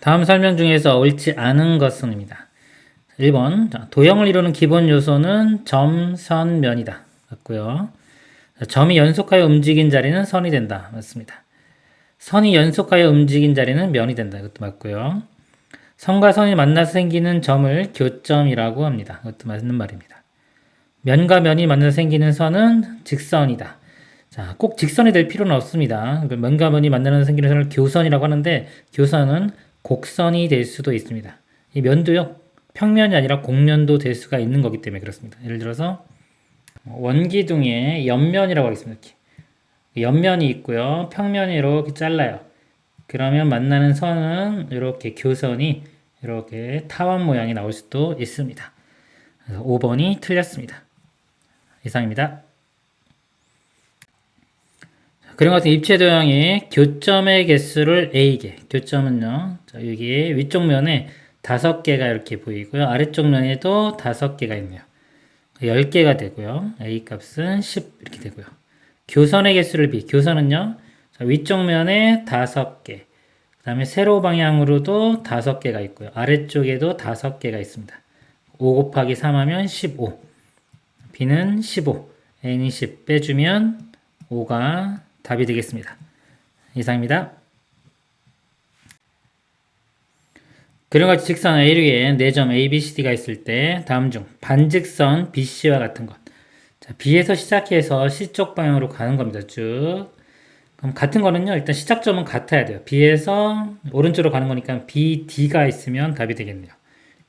다음 설명 중에서 옳지 않은 것은입니다. 1번 도형을 이루는 기본 요소는 점, 선, 면이다. 맞고요. 점이 연속하여 움직인 자리는 선이 된다. 맞습니다. 선이 연속하여 움직인 자리는 면이 된다. 이것도 맞고요. 선과 선이 만나서 생기는 점을 교점이라고 합니다. 이것도 맞는 말입니다. 면과 면이 만나서 생기는 선은 직선이다. 자, 꼭 직선이 될 필요는 없습니다. 면과 면이 만나서 생기는 선을 교선이라고 하는데 교선은 곡선이 될 수도 있습니다. 이 면도요, 평면이 아니라 곡면도 될 수가 있는 거기 때문에 그렇습니다. 예를 들어서 원기둥에 옆면이라고 하겠습니다. 이렇게. 옆면이 있고요. 평면이 이렇게 잘라요. 그러면 만나는 선은 이렇게 교선이 이렇게 타원 모양이 나올 수도 있습니다. 그래서 5번이 틀렸습니다. 이상입니다. 그런 같은 입체 도형의 교점의 개수를 A개. 교점은요. 자, 여기 위쪽 면에 5개가 이렇게 보이고요. 아래쪽 면에도 5개가 있네요. 10개가 되고요. A 값은 10 이렇게 되고요. 교선의 개수를 B. 교선은요. 자, 위쪽 면에 5개. 그 다음에 세로 방향으로도 5개가 있고요. 아래쪽에도 5개가 있습니다. 5 곱하기 3 하면 15. B는 15. A는 10 빼주면 5가 답이 되겠습니다. 이상입니다. 그림같이 직선 A류에 4점 ABCD가 있을 때 다음 중 반직선 BC와 같은 것. 자, B에서 시작해서 C쪽 방향으로 가는 겁니다. 쭉. 그럼 같은 거는요. 일단 시작점은 같아야 돼요. B에서 오른쪽으로 가는 거니까 BD가 있으면 답이 되겠네요.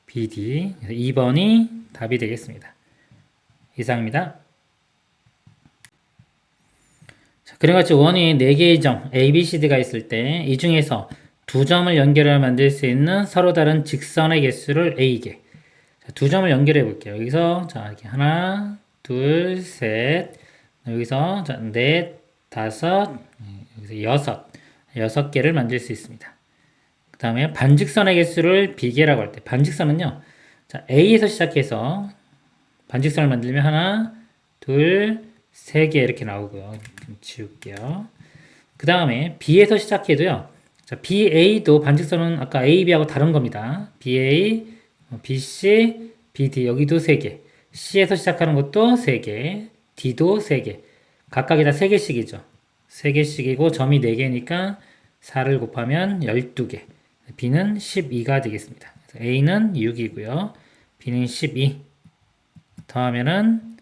BD. 2번이 답이 되겠습니다. 이상입니다. 그래가지 원이 4개의 점 ABCD가 있을 때 이 중에서 2점을 연결해 만들 수 있는 서로 다른 직선의 개수를 A개. 자, 2점을 연결해 볼게요. 여기서 자 이렇게 하나, 둘, 셋. 여기서 자, 넷, 다섯, 여기서 여섯 개를 만들 수 있습니다. 그 다음에 반직선의 개수를 B개라고 할 때 반직선은요. 자, A에서 시작해서 반직선을 만들면 하나, 둘, 3개 이렇게 나오고요. 지울게요. 그 다음에 B에서 시작해도요. 자, BA도 반직선은 아까 AB하고 다른 겁니다. BA, BC, BD 여기도 3개. C에서 시작하는 것도 3개. D도 3개. 각각이 다 3개씩이죠. 3개씩이고 점이 4개니까 4를 곱하면 12개. B는 12가 되겠습니다. A는 6이고요. B는 12. 더하면은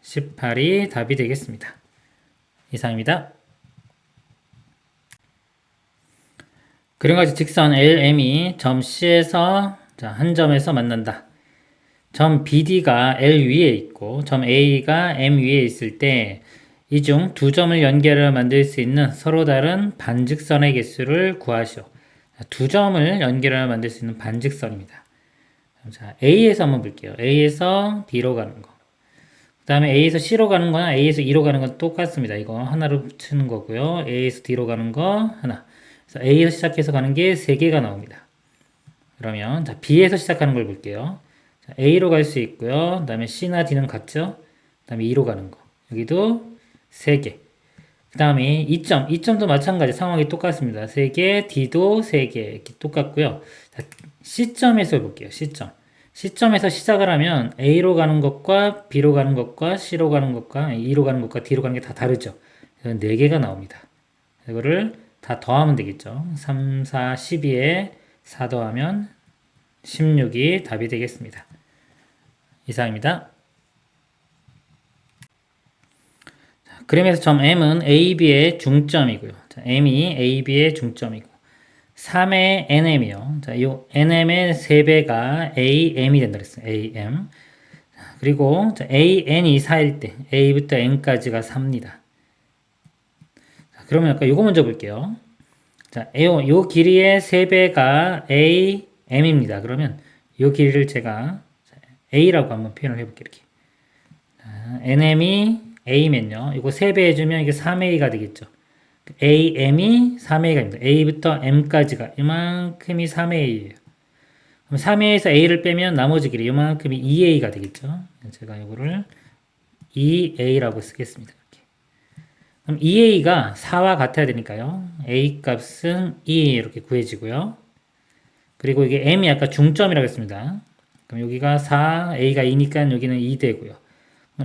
18이 답이 되겠습니다. 이상입니다. 그림같이 직선 LM이 점 C에서 한 점에서 만난다. 점 BD가 L 위에 있고 점 A가 M 위에 있을 때 이 중 2점을 연결해 만들 수 있는 서로 다른 반직선의 개수를 구하시오. 2점을 연결해 만들 수 있는 반직선입니다. 자, A에서 한번 볼게요. A에서 B로 가는 거. 그 다음에 A에서 C로 가는 거나 A에서 E로 가는 건 똑같습니다. 이거 하나로 붙이는 거고요. A에서 D로 가는 거 하나. 그래서 A에서 시작해서 가는 게 3개가 나옵니다. 그러면 자, B에서 시작하는 걸 볼게요. 자, A로 갈 수 있고요. 그 다음에 C나 D는 같죠? 그 다음에 E로 가는 거. 여기도 3개. 그 다음에 2점도 마찬가지 상황이 똑같습니다. 3개, D도 3개 이렇게 똑같고요. 자, C점에서 볼게요. C점에서 시작을 하면 A로 가는 것과 B로 가는 것과 C로 가는 것과 E로 가는 것과 D로 가는 게 다 다르죠. 4개가 나옵니다. 이거를 다 더하면 되겠죠. 3, 4, 12에 4 더하면 16이 답이 되겠습니다. 이상입니다. 그림에서 점 M은 AB의 중점이고요. 자, M이 AB의 중점이고 3의 NM이요. 자, 이 NM의 3배가 AM이 된다 그랬어요. AM. 그리고 자, AN이 4일 때 A부터 N까지가 4입니다. 자, 그러면 아까 이거 먼저 볼게요. 자, 요 길이의 3배가 AM입니다. 그러면 이 길이를 제가 A라고 한번 표현을 해볼게요. 이렇게. 자, NM이 A면요. 이거 3배 해주면 이게 3A가 되겠죠. AM이 3A가 입니다. A부터 M까지가 이만큼이 3A예요. 그럼 3A에서 A를 빼면 나머지 길이 이만큼이 2A가 되겠죠. 제가 이거를 2A라고 쓰겠습니다. 이렇게. 그럼 2A가 4와 같아야 되니까요. A 값은 2 이렇게 구해지고요. 그리고 이게 M이 아까 중점이라고 했습니다. 그럼 여기가 4, A가 2니까 여기는 2 되고요.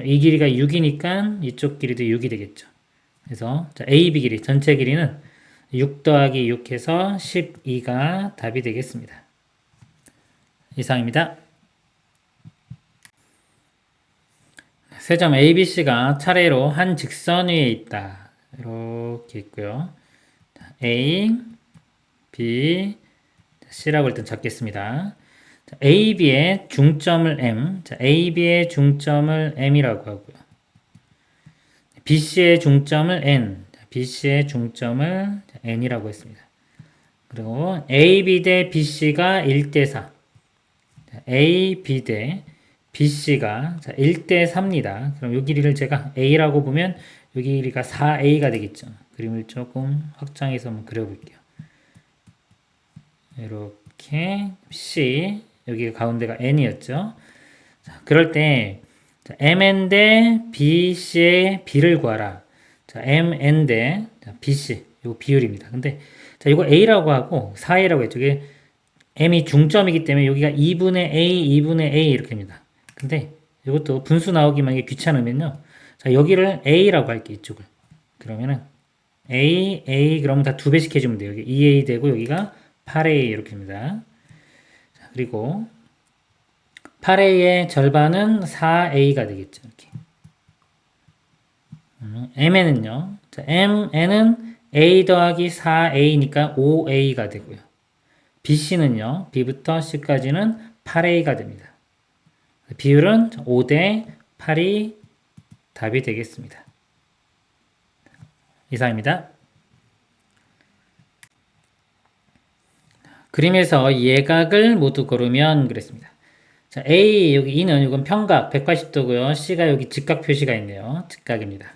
이 길이가 6이니까 이쪽 길이도 6이 되겠죠. 그래서 자, AB 길이, 전체 길이는 6 더하기 6 해서 12가 답이 되겠습니다. 이상입니다. 세 점 ABC가 차례로 한 직선 위에 있다. 이렇게 있고요. A, B, C라고 일단 잡겠습니다. AB의 중점을 M, AB의 중점을 M이라고 하고요. BC의 중점을 N, BC의 중점을 N이라고 했습니다. 그리고 AB 대 BC가 1대4, AB 대 BC가 1대3입니다. 그럼 이 길이를 제가 A라고 보면 이 길이가 4A가 되겠죠. 그림을 조금 확장해서 한번 그려볼게요. 이렇게 C, 여기 가운데가 N이었죠. 자, 그럴 때 MN 대 BC의 B를 구하라. 자, MN 대 BC, 이거 비율입니다. 근데 자, 이거 A라고 하고 4A라고 했죠. 이게 M이 중점이기 때문에 여기가 2분의 A, 2분의 A 이렇게 됩니다. 근데 이것도 분수 나오기만 이게 귀찮으면요. 자, 여기를 A라고 할게요. 이쪽을. 그러면은 A 그러면 다 2배씩 해주면 돼요. 여기 2A 되고 여기가 8A 이렇게 됩니다. 자, 그리고 8A의 절반은 4A가 되겠죠. 이렇게. MN은요. 자, MN은 A 더하기 4A니까 5A가 되고요. BC는요. B부터 C까지는 8A가 됩니다. 비율은 5대 8이 답이 되겠습니다. 이상입니다. 그림에서 예각을 모두 고르면 그랬습니다. 자, A, 여기 E는 이건 평각 180도고요. C가 여기 직각 표시가 있네요. 직각입니다.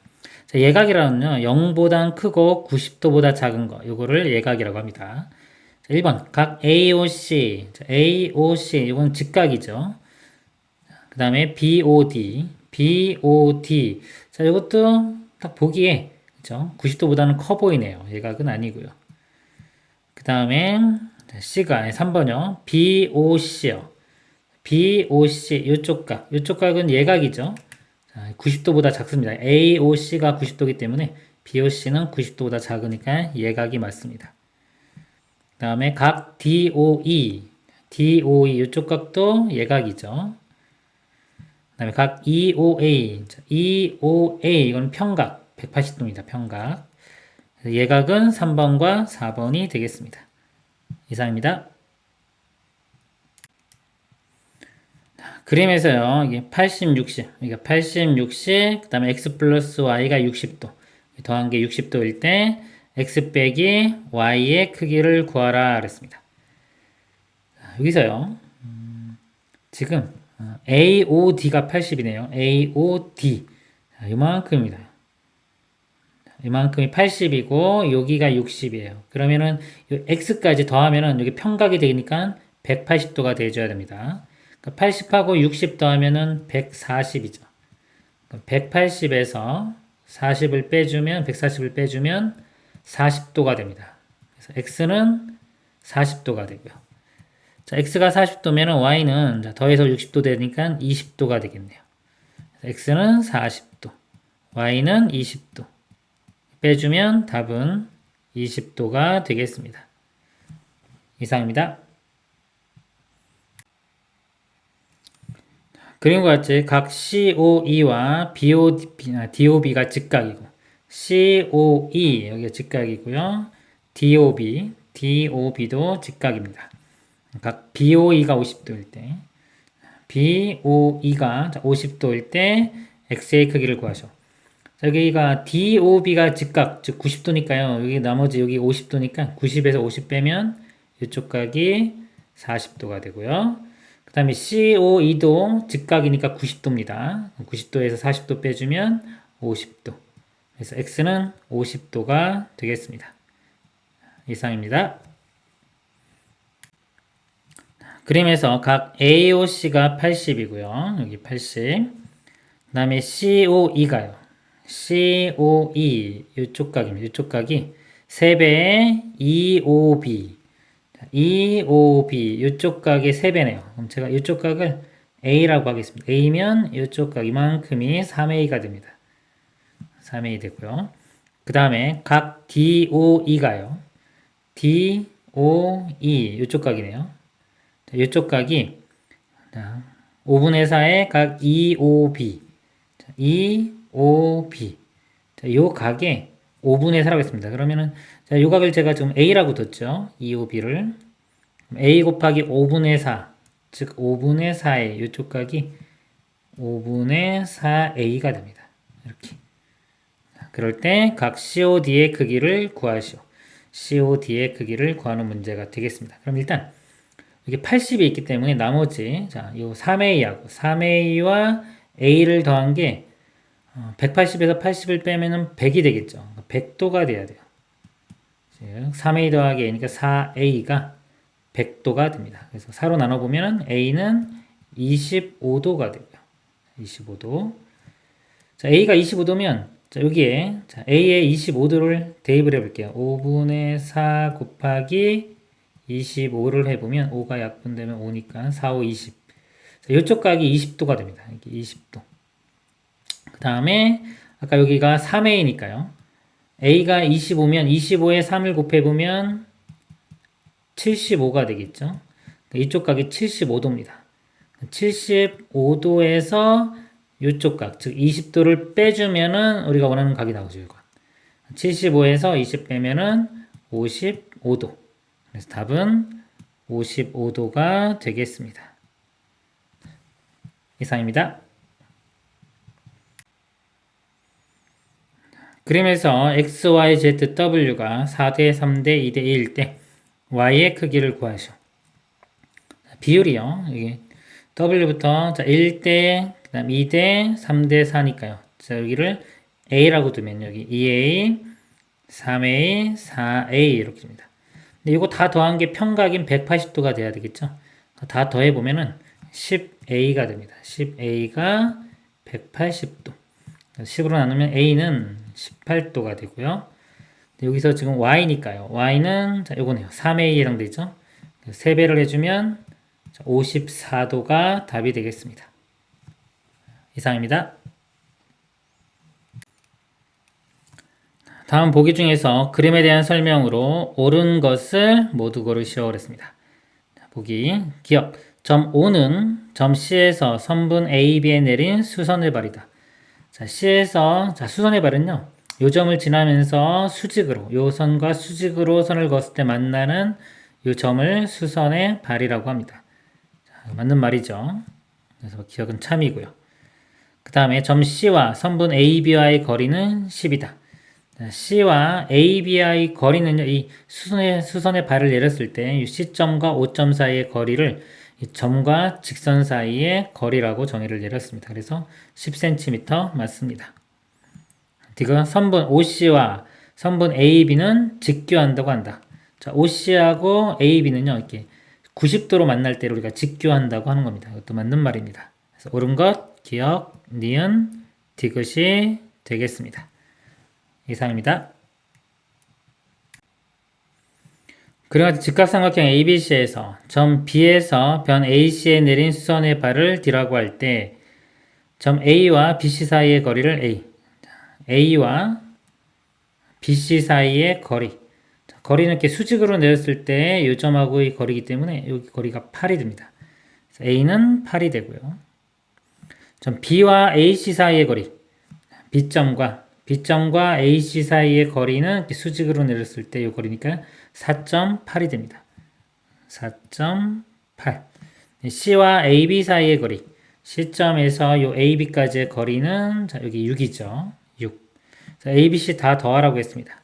자, 예각이라는요, 0보다 크고 90도보다 작은 거, 요거를 예각이라고 합니다. 자, 1번, 각 AOC. 자, AOC, 이건 직각이죠. 그 다음에 BOD. 자, 이것도 딱 보기에, 그죠? 90도보다는 커 보이네요. 예각은 아니고요. 그 다음에 C가 3번이요. BOC요. BOC, 요쪽 각. 요쪽 각은 예각이죠. 자, 90도보다 작습니다. AOC가 90도이기 때문에 BOC는 90도보다 작으니까 예각이 맞습니다. 그 다음에 각 DOE. 요쪽 각도 예각이죠. 그 다음에 각 EOA. EOA, 이건 평각. 180도입니다. 평각. 예각은 3번과 4번이 되겠습니다. 이상입니다. 그림에서요, 이게 80, 60. 그러니까 80, 60, 그 다음에 x 플러스 y가 60도. 더한 게 60도일 때, x 빼기 y의 크기를 구하라. 그랬습니다. 여기서요, 지금, AOD가 80이네요. AOD. 이만큼입니다. 이만큼이 80이고, 여기가 60이에요. 그러면은, x까지 더하면은, 여기 평각이 되니까 180도가 돼줘야 됩니다. 80하고 60 더하면은 140이죠. 180에서 40을 빼주면, 140을 빼주면 40도가 됩니다. 그래서 x는 40도가 되고요. 자, x가 40도면은 y는 자, 더해서 60도 되니까 20도가 되겠네요. x는 40도, y는 20도. 빼주면 답은 20도가 되겠습니다. 이상입니다. 그림과 같이 각 COE와 DOB가 직각이고, COE 여기가 직각이고요. DOB도 직각입니다. 각 BOE가 50도일 때, BOE가 50도일 때 x의 크기를 구하셔. 여기가 DOB가 직각, 즉 90도니까요. 여기 나머지 여기 50도니까 90에서 50 빼면 이쪽 각이 40도가 되고요. 그 다음에 COE도 직각이니까 90도입니다. 90도에서 40도 빼주면 50도. 그래서 X는 50도가 되겠습니다. 이상입니다. 그림에서 각 AOC가 80이고요. 여기 80. 그 다음에 COE가요. COE, 이쪽 각입니다. 이쪽 각이 3배의 EOB. EOB 이쪽 각의 3배네요. 그럼 제가 이쪽 각을 A라고 하겠습니다. A면 이쪽 각 이만큼이 3A가 됩니다. 3A 되고요. 그 다음에 각 DOE가요. DOE 이쪽 각이네요. 자, 이쪽 각이 5분의 4의 각 EOB 자, EOB 자, 요 각에 5분의 4라고 했습니다. 그러면은 자, 요 각을 제가 지금 A라고 뒀죠. EOB를 A 곱하기 5분의 4 즉 5분의 4의 이쪽 각이 5분의 4A가 됩니다. 이렇게 그럴 때 각 COD의 크기를 구하시오. COD의 크기를 구하는 문제가 되겠습니다. 그럼 일단 여기 80이 있기 때문에 나머지 자, 요 3A하고 3A와 A를 더한 게 180에서 80을 빼면은 100이 되겠죠. 100도가 돼야 돼요. 즉 3A 더하기 A니까 4A가 100도가 됩니다. 그래서 4로 나눠보면 A는 25도가 되고요. 25도. 자, A가 25도면 자, 여기에 자, A의 25도를 대입을 해볼게요. 5분의 4 곱하기 25를 해보면 5가 약분되면 5니까 4, 5, 20. 자, 이쪽 각이 20도가 됩니다. 이렇게 20도. 그 다음에 아까 여기가 3A니까요. A가 25면 25에 3을 곱해보면 75가 되겠죠. 이쪽 각이 75도입니다. 75도에서 이쪽 각, 즉 20도를 빼주면은 우리가 원하는 각이 나오죠. 이거. 75에서 20 빼면은 55도. 그래서 답은 55도가 되겠습니다. 이상입니다. 그림에서 x, y, z, w가 4대 3대 2대 1일 때 y의 크기를 구하시오. 비율이요. 여기 w부터 자 1대, 그 다음 2대, 3대 4니까요. 자 여기를 a라고 두면 여기 2a, 3a, 4a 이렇게 됩니다. 근데 이거 다 더한 게 평각인 180도가 돼야 되겠죠. 다 더해보면은 10a가 됩니다. 10a가 180도. 10으로 나누면 a는 18도가 되고요. 여기서 지금 y니까요. y는 자 요거네요. 3a에 해당되죠. 3배를 해주면 54도가 답이 되겠습니다. 이상입니다. 다음 보기 중에서 그림에 대한 설명으로 옳은 것을 모두 고르시오 그랬습니다. 보기 기억 점 O는 점 C에서 선분 A, B에 내린 수선의 발이다. 자, C에서 자, 수선의 발은요. 요 점을 지나면서 수직으로 요 선과 수직으로 선을 그었을 때 만나는 요 점을 수선의 발이라고 합니다. 자, 맞는 말이죠. 그래서 기억은 참이고요. 그 다음에 점 C와 선분 AB와의 거리는 10이다. C와 AB와의 거리는요, 이 수선의 발을 내렸을 때, 이 C점과 O점 사이의 거리를 이 점과 직선 사이의 거리라고 정의를 내렸습니다. 그래서 10cm 맞습니다. 지금 선분 OC와 선분 AB는 직교한다고 한다. 자, OC하고 AB는요, 이렇게 90도로 만날 때 우리가 직교한다고 하는 겁니다. 이것도 맞는 말입니다. 그래서 옳은 것, 기억, 니은, 디귿이 되겠습니다. 이상입니다. 그리고 직각삼각형 ABC에서 점 B에서 변 AC에 내린 수선의 발을 D라고 할 때 점 A와 BC 사이의 거리를 A, A와 BC 사이의 거리, 거리는 이렇게 수직으로 내렸을 때 이 점하고의 거리이기 때문에 여기 거리가 8이 됩니다. A는 8이 되고요. 점 B와 AC 사이의 거리, B점과 AC 사이의 거리는 수직으로 내렸을 때 이 거리니까 4.8이 됩니다. 4.8. C와 AB 사이의 거리. C점에서 이 AB까지의 거리는 자, 여기 6이죠. 6. 자, ABC 다 더하라고 했습니다.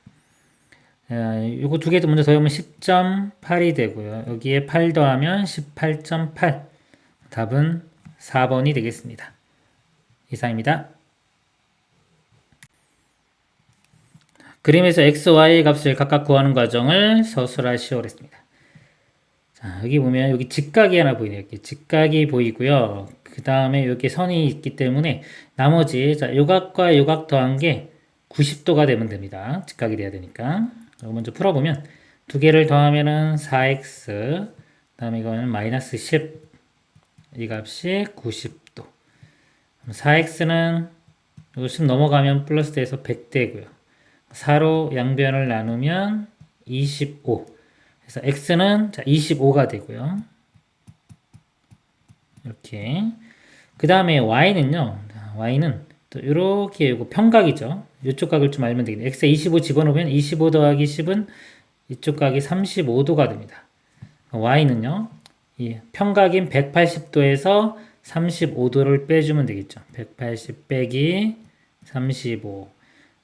요거 두 개 먼저 더하면 10.8이 되고요. 여기에 8 더하면 18.8. 답은 4번이 되겠습니다. 이상입니다. 그림에서 x, y 값을 각각 구하는 과정을 서술하시오 그랬습니다. 자, 여기 보면 여기 직각이 하나 보이네요. 이렇게 직각이 보이고요. 그 다음에 이렇게 선이 있기 때문에 나머지 자, 요각과 요각 더한 게 90도가 되면 됩니다. 직각이 돼야 되니까. 먼저 풀어보면 두 개를 더하면은 4x, 그 다음에 이거는 마이너스 10, 이 값이 90도. 4x는 10 넘어가면 플러스 돼서 100 되고요. 4로 양변을 나누면 25. 그래서 x는 25가 되고요. 이렇게. 그 다음에 y는요. y는 또 이렇게 이거 평각이죠. 이쪽 각을 좀 알면 되겠네요. x에 25 집어넣으면 25 더하기 10은 이쪽 각이 35도가 됩니다. y는요. 이 평각인 180도에서 35도를 빼주면 되겠죠. 180 빼기 35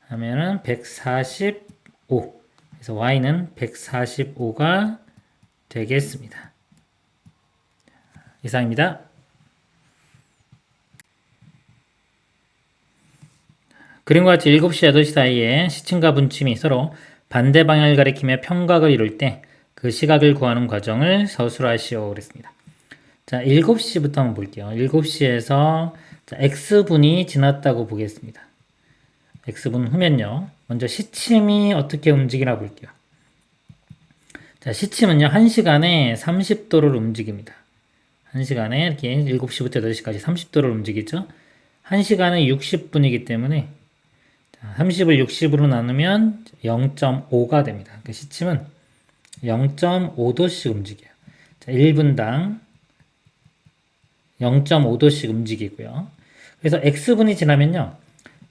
하면은 145. 그래서 y는 145가 되겠습니다. 이상입니다. 그림과 같이 7시, 8시 사이에 시침과 분침이 서로 반대 방향을 가리키며 평각을 이룰 때 그 시각을 구하는 과정을 서술하시오 그랬습니다. 자, 7시부터 한번 볼게요. 7시에서 x분이 지났다고 보겠습니다. x분 후면요. 먼저 시침이 어떻게 움직이나 볼게요. 자, 시침은요. 1시간에 30도를 움직입니다. 1시간에 이렇게 7시부터 8시까지 30도를 움직이죠. 1시간은 60분이기 때문에 30을 60으로 나누면 0.5가 됩니다. 그 시침은 0.5도씩 움직여요. 자, 1분당 0.5도씩 움직이고요. 그래서 x분이 지나면요.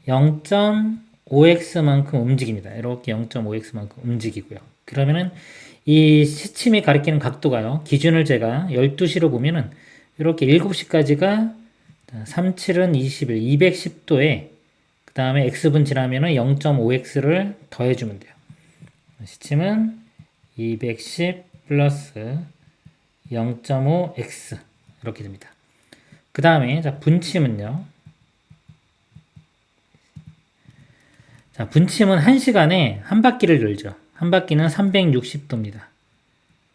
0.5x만큼 움직입니다. 이렇게 0.5x만큼 움직이고요. 그러면은 이 시침이 가리키는 각도가요. 기준을 제가 12시로 보면은 이렇게 7시까지가 37은 21, 210도에 그 다음에 x분 지나면은 0.5x를 더해주면 돼요. 시침은 210 플러스 0.5x 이렇게 됩니다. 그 다음에 분침은요. 자, 분침은 1시간에 한 바퀴를 돌죠. 한 바퀴는 360도입니다.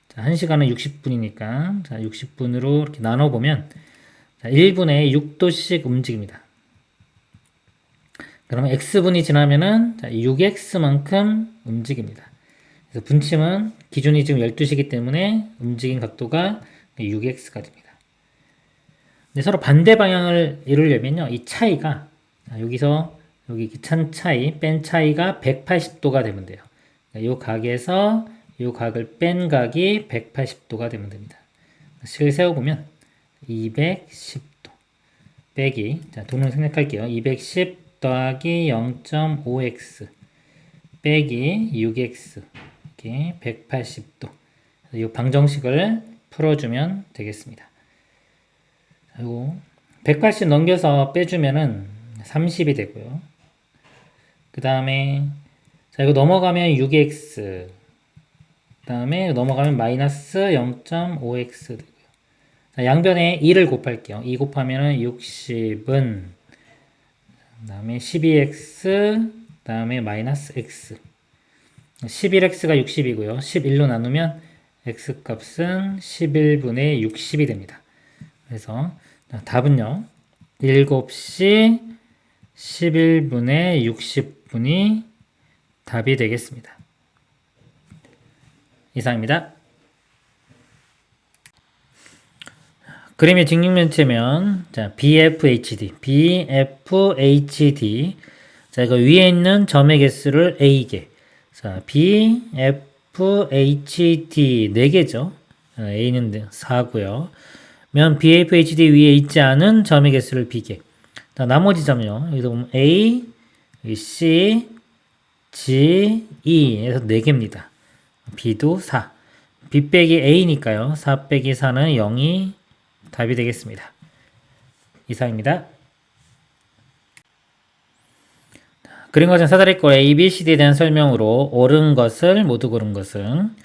자, 1시간은 60분이니까 자, 60분으로 이렇게 나눠보면 자, 1분에 6도씩 움직입니다. 그러면 x분이 지나면은 6x만큼 움직입니다. 그래서 분침은 기준이 지금 12시기 때문에 움직인 각도가 6x가 됩니다. 근데 서로 반대 방향을 이루려면요. 이 차이가 여기서 여기 찬 차이, 뺀 차이가 180도가 되면 돼요. 이 각에서 이 각을 뺀 각이 180도가 되면 됩니다. 식을 세워보면 210도 빼기, 자, 도는 생략할게요. 210 더하기 0.5x 빼기 6x 이렇게 180도. 이 방정식을 풀어주면 되겠습니다. 그리고 180 넘겨서 빼주면은 30이 되고요. 그 다음에 자 이거 넘어가면 6x 그 다음에 넘어가면 마이너스 0.5x 되고요. 자, 양변에 2를 곱할게요. 2 곱하면은 60은 그 다음에 12x 그 다음에 마이너스 x 11x가 60이고요. 11로 나누면 x값은 11분의 60이 됩니다. 그래서 답은요. 7시 11분의 60분이 답이 되겠습니다. 이상입니다. 그림의 직육면체면 자, BFHD 자, 이거 위에 있는 점의 개수를 A개. 자, BFHD 4개죠. A는 4고요. 면 BFHD 위에 있지 않은 점의 개수를 B개. 자, 나머지 점요. 여기서 보면 A, C, G, E에서 4개입니다. B도 4. B 빼기 A니까요. 4 빼기 4는 0이 답이 되겠습니다. 이상입니다. 그림 과정 사다리꼴 A, B, C에 대한 설명으로 옳은 것을 모두 고른 것은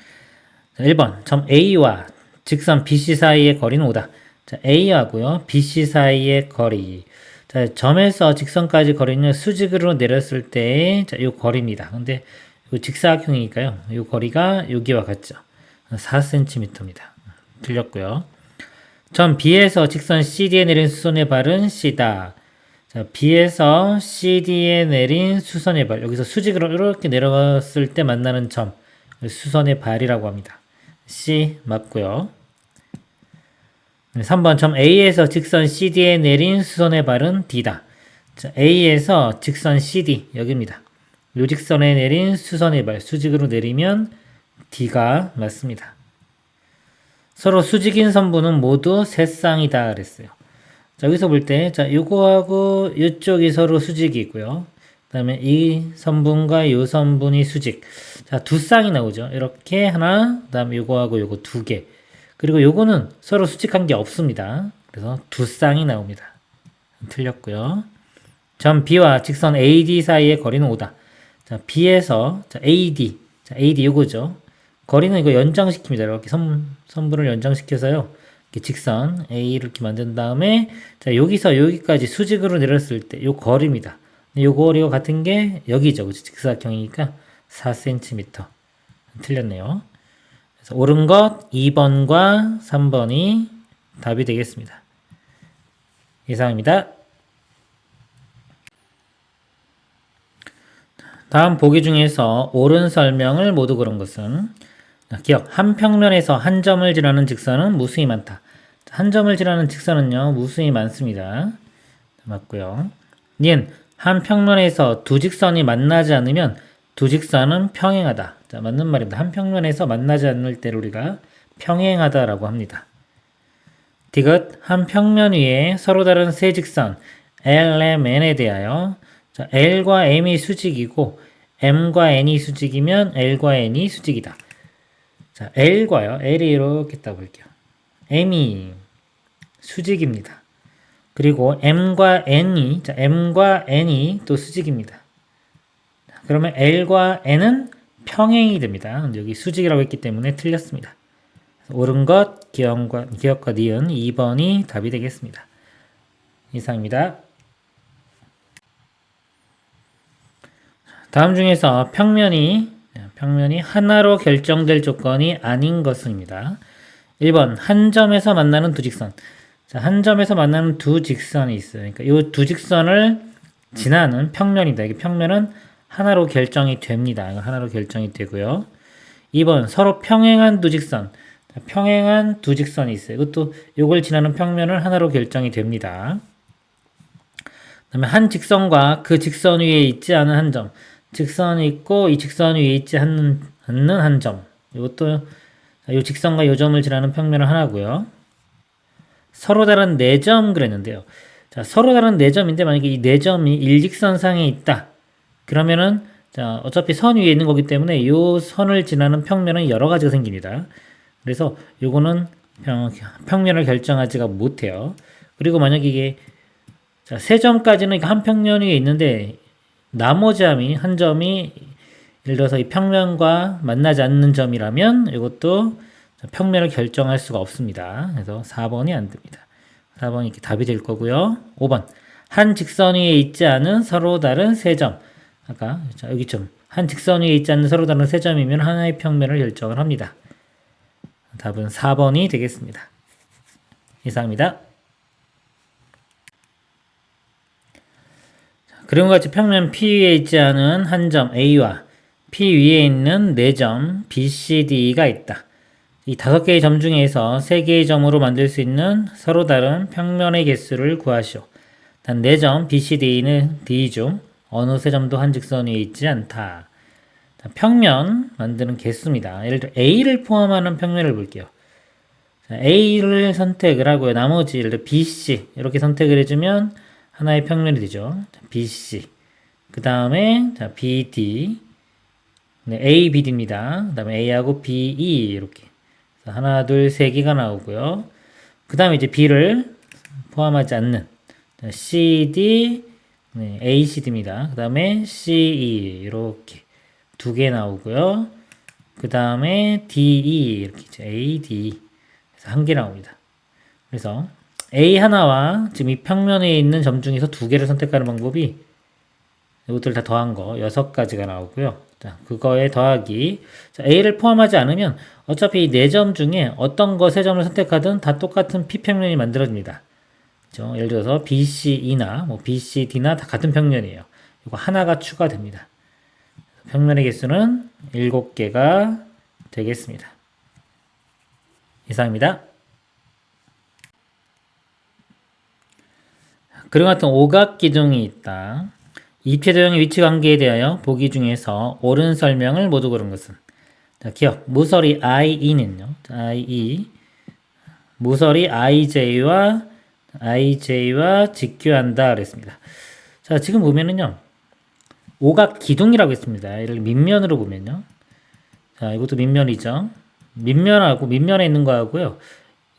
1번 점 A와 직선 BC 사이의 거리는 5다. 자, A하고요. BC 사이의 거리. 자, 점에서 직선까지 거리는 수직으로 내렸을 때의 이 거리입니다. 근데 이 직사각형이니까요. 이 거리가 여기와 같죠. 4cm입니다. 틀렸고요. 점 B에서 직선 CD에 내린 수선의 발은 C다. 자, B에서 CD에 내린 수선의 발. 여기서 수직으로 이렇게 내려갔을 때 만나는 점. 수선의 발이라고 합니다. C 맞고요. 3번 점 A에서 직선 CD에 내린 수선의 발은 D다. 자, A에서 직선 CD 여기입니다. 요 직선에 내린 수선의 발 수직으로 내리면 D가 맞습니다. 서로 수직인 선분은 모두 세 쌍이다 그랬어요. 자, 여기서 볼 때, 자, 요거하고 요쪽이 서로 수직이고요. 그 다음에 이 선분과 요 선분이 수직. 자, 두 쌍이 나오죠. 이렇게 하나, 그 다음에 요거하고 요거 두 개. 그리고 요거는 서로 수직한 게 없습니다. 그래서 두 쌍이 나옵니다. 틀렸고요. 점 B와 직선 AD 사이의 거리는 5다. 자, B에서, 자, AD. 자, AD 요거죠. 거리는 이거 연장시킵니다. 이렇게 선분을 연장시켜서요. 이렇게 직선 A를 이렇게 만든 다음에, 자, 여기서 여기까지 수직으로 내렸을 때, 요 거리입니다. 요 거리와 같은 게 여기죠. 그치? 직사각형이니까 4cm. 틀렸네요. 그래서 옳은 것 2번과 3번이 답이 되겠습니다. 이상입니다. 다음 보기 중에서 옳은 설명을 모두 그런 것은 기억, 한 평면에서 한 점을 지나는 직선은 무수히 많다. 한 점을 지나는 직선은요, 무수히 많습니다. 맞고요. 니은, 한 평면에서 두 직선이 만나지 않으면 두 직선은 평행하다. 자, 맞는 말입니다. 한 평면에서 만나지 않을 때를 우리가 평행하다라고 합니다. 디귿, 한 평면 위에 서로 다른 세 직선 L, M, N에 대하여 자, L과 M이 수직이고 M과 N이 수직이면 L과 N이 수직이다. 자, L과요. L이 이렇게 딱 볼게요. M이 수직입니다. 그리고 M과 N이 또 수직입니다. 그러면 L과 N은 평행이 됩니다. 여기 수직이라고 했기 때문에 틀렸습니다. 옳은 것, 기억과 니은 2번이 답이 되겠습니다. 이상입니다. 다음 중에서 평면이 하나로 결정될 조건이 아닌 것입니다. 1번 한 점에서 만나는 두 직선. 자, 한 점에서 만나는 두 직선이 있어요. 그러니까 이 두 직선을 지나는 평면이다. 이 평면은 하나로 결정이 됩니다. 하나로 결정이 되고요. 2번 서로 평행한 두 직선. 자, 평행한 두 직선이 있어요. 이것도 이걸 지나는 평면은 하나로 결정이 됩니다. 그다음에 한 직선과 그 직선 위에 있지 않은 한 점. 직선이 있고 이 직선 위에 있지 않는 한 점. 이것도 이 직선과 이 점을 지나는 평면은 하나고요. 서로 다른 4점 그랬는데요. 자, 서로 다른 4점인데 만약에 이 4점이 일직선상에 있다. 그러면은 자, 어차피 선 위에 있는 거기 때문에 이 선을 지나는 평면은 여러 가지가 생깁니다. 그래서 요거는 평면을 결정하지가 못해요. 그리고 만약에 이게 자, 3점까지는 한 평면 위에 있는데 나머지 한 점이 예를 들어서 이 평면과 만나지 않는 점이라면 이것도 평면을 결정할 수가 없습니다. 그래서 4번이 안 됩니다. 4번이 이렇게 답이 될 거고요. 5번 한 직선 위에 있지 않은 서로 다른 3점. 아까 자, 여기 좀 한 직선 위에 있지 않는 서로 다른 3점이면 하나의 평면을 결정을 합니다. 답은 4번이 되겠습니다. 이상입니다. 그림과 같이 평면 P 위에 있지 않은 한 점 A와 P 위에 있는 4점 B, C, D가 있다. 이 5개의 점 중에서 3개의 점으로 만들 수 있는 서로 다른 평면의 개수를 구하시오. 단 4점 B, C, D 중 어느 3점도 한 직선 위에 있지 않다. 자, 평면 만드는 개수입니다. 예를 들어 A를 포함하는 평면을 볼게요. 자, A를 선택을 하고요. 나머지 예를 들어 B, C 이렇게 선택을 해주면 하나의 평면이 되죠. BC. 그 다음에, 자, BD. 네, A, BD입니다. 그 다음에 A하고 BE, 이렇게. 하나, 둘, 세 개가 나오고요. 그 다음에 이제 B를 포함하지 않는, 자, CD, 네, ACD입니다. 그 다음에 CE, 이렇게. 2개 나오고요. 그 다음에 DE, 이렇게. AD. 그래서 1개 나옵니다. 그래서, A 하나와 지금 이 평면에 있는 점 중에서 2개를 선택하는 방법이 이것들 다 더한 거 6가지가 나오고요. 자, 그거에 더하기. 자, A를 포함하지 않으면 어차피 이 4점 중에 어떤 거 3점을 선택하든 다 똑같은 P평면이 만들어집니다. 그렇죠? 예를 들어서 BCE나 뭐 BCD나 다 같은 평면이에요. 이거 하나가 추가됩니다. 평면의 개수는 7개가 되겠습니다. 이상입니다. 그림 같은 오각기둥이 있다. 입체도형의 위치관계에 대하여 보기 중에서 옳은 설명을 모두 고른 것은? 자, 기억. 모서리 IE는요. IE. 모서리 IJ와 직교한다 그랬습니다. 자, 지금 보면은요. 오각기둥이라고 했습니다. 얘를 밑면으로 보면요. 자, 이것도 밑면이죠. 밑면하고 밑면에 있는 거하고요.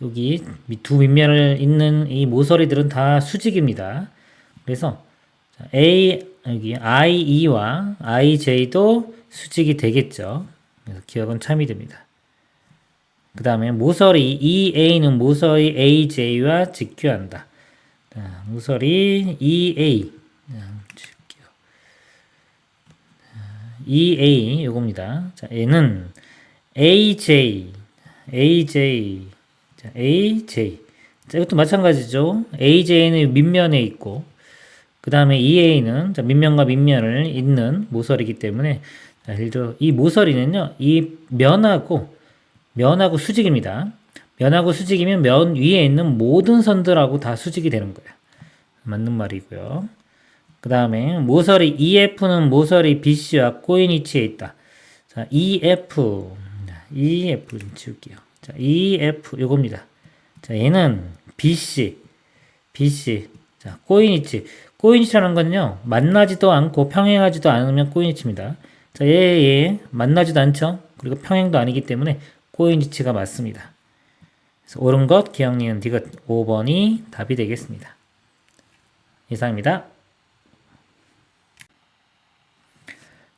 여기 두 밑면을 잇는 이 모서리들은 다 수직입니다. 그래서 여기 IE와 IJ도 수직이 되겠죠. 그래서 기억은 참이 됩니다. 그 다음에 모서리 EA는 모서리 AJ와 직교한다. 자, 모서리 EA EA 요겁니다. 자, 얘는 AJ 자, AJ 자, 이것도 마찬가지죠. AJ는 밑면에 있고 그 다음에 EA는 밑면과 밑면을 잇는 모서리이기 때문에 자, 예를 들어 이 모서리는요. 이 면하고 수직입니다. 면하고 수직이면 면 위에 있는 모든 선들하고 다 수직이 되는 거예요. 맞는 말이고요. 그 다음에 모서리 EF는 모서리 BC와 꼬인 위치에 있다. 자, EF 좀 지울게요. 자, EF 요겁니다. 자, 얘는 BC 자, 꼬인 위치. 꼬인 위치라는 건요. 만나지도 않고 평행하지도 않으면 꼬인 위치입니다. 자, 얘 만나지도 않죠. 그리고 평행도 아니기 때문에 꼬인 위치가 맞습니다. 그래서 옳은 것, 기억, 니은, 디귿 5번이 답이 되겠습니다. 이상입니다.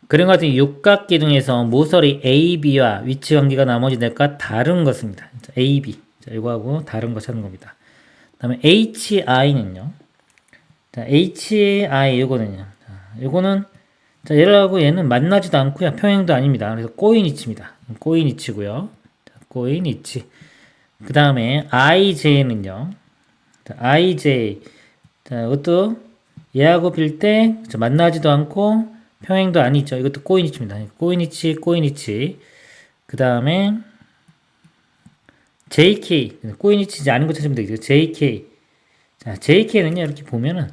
그림 같은 육각기둥에서 모서리 AB와 위치관계가 나머지 넷과 다른 것입니다. AB. 자, 이거하고 다른 거 찾는 겁니다. 그 다음에 HI는요. 자, HI 요거는요. 자, 요거는 자, 얘하고 얘는 만나지도 않고요. 평행도 아닙니다. 그래서 꼬인 위치입니다. 꼬인 위치고요. 자, 꼬인 위치. 그 다음에 IJ는요. 자, IJ. 자, 이것도 얘하고 빌 때 만나지도 않고 평행도 아니죠. 이것도 꼬인 위치입니다. 꼬인 위치. 그 다음에 JK. 꼬인 위치지 않은 거 찾으면 되겠죠. JK. 자, JK는요. 이렇게 보면은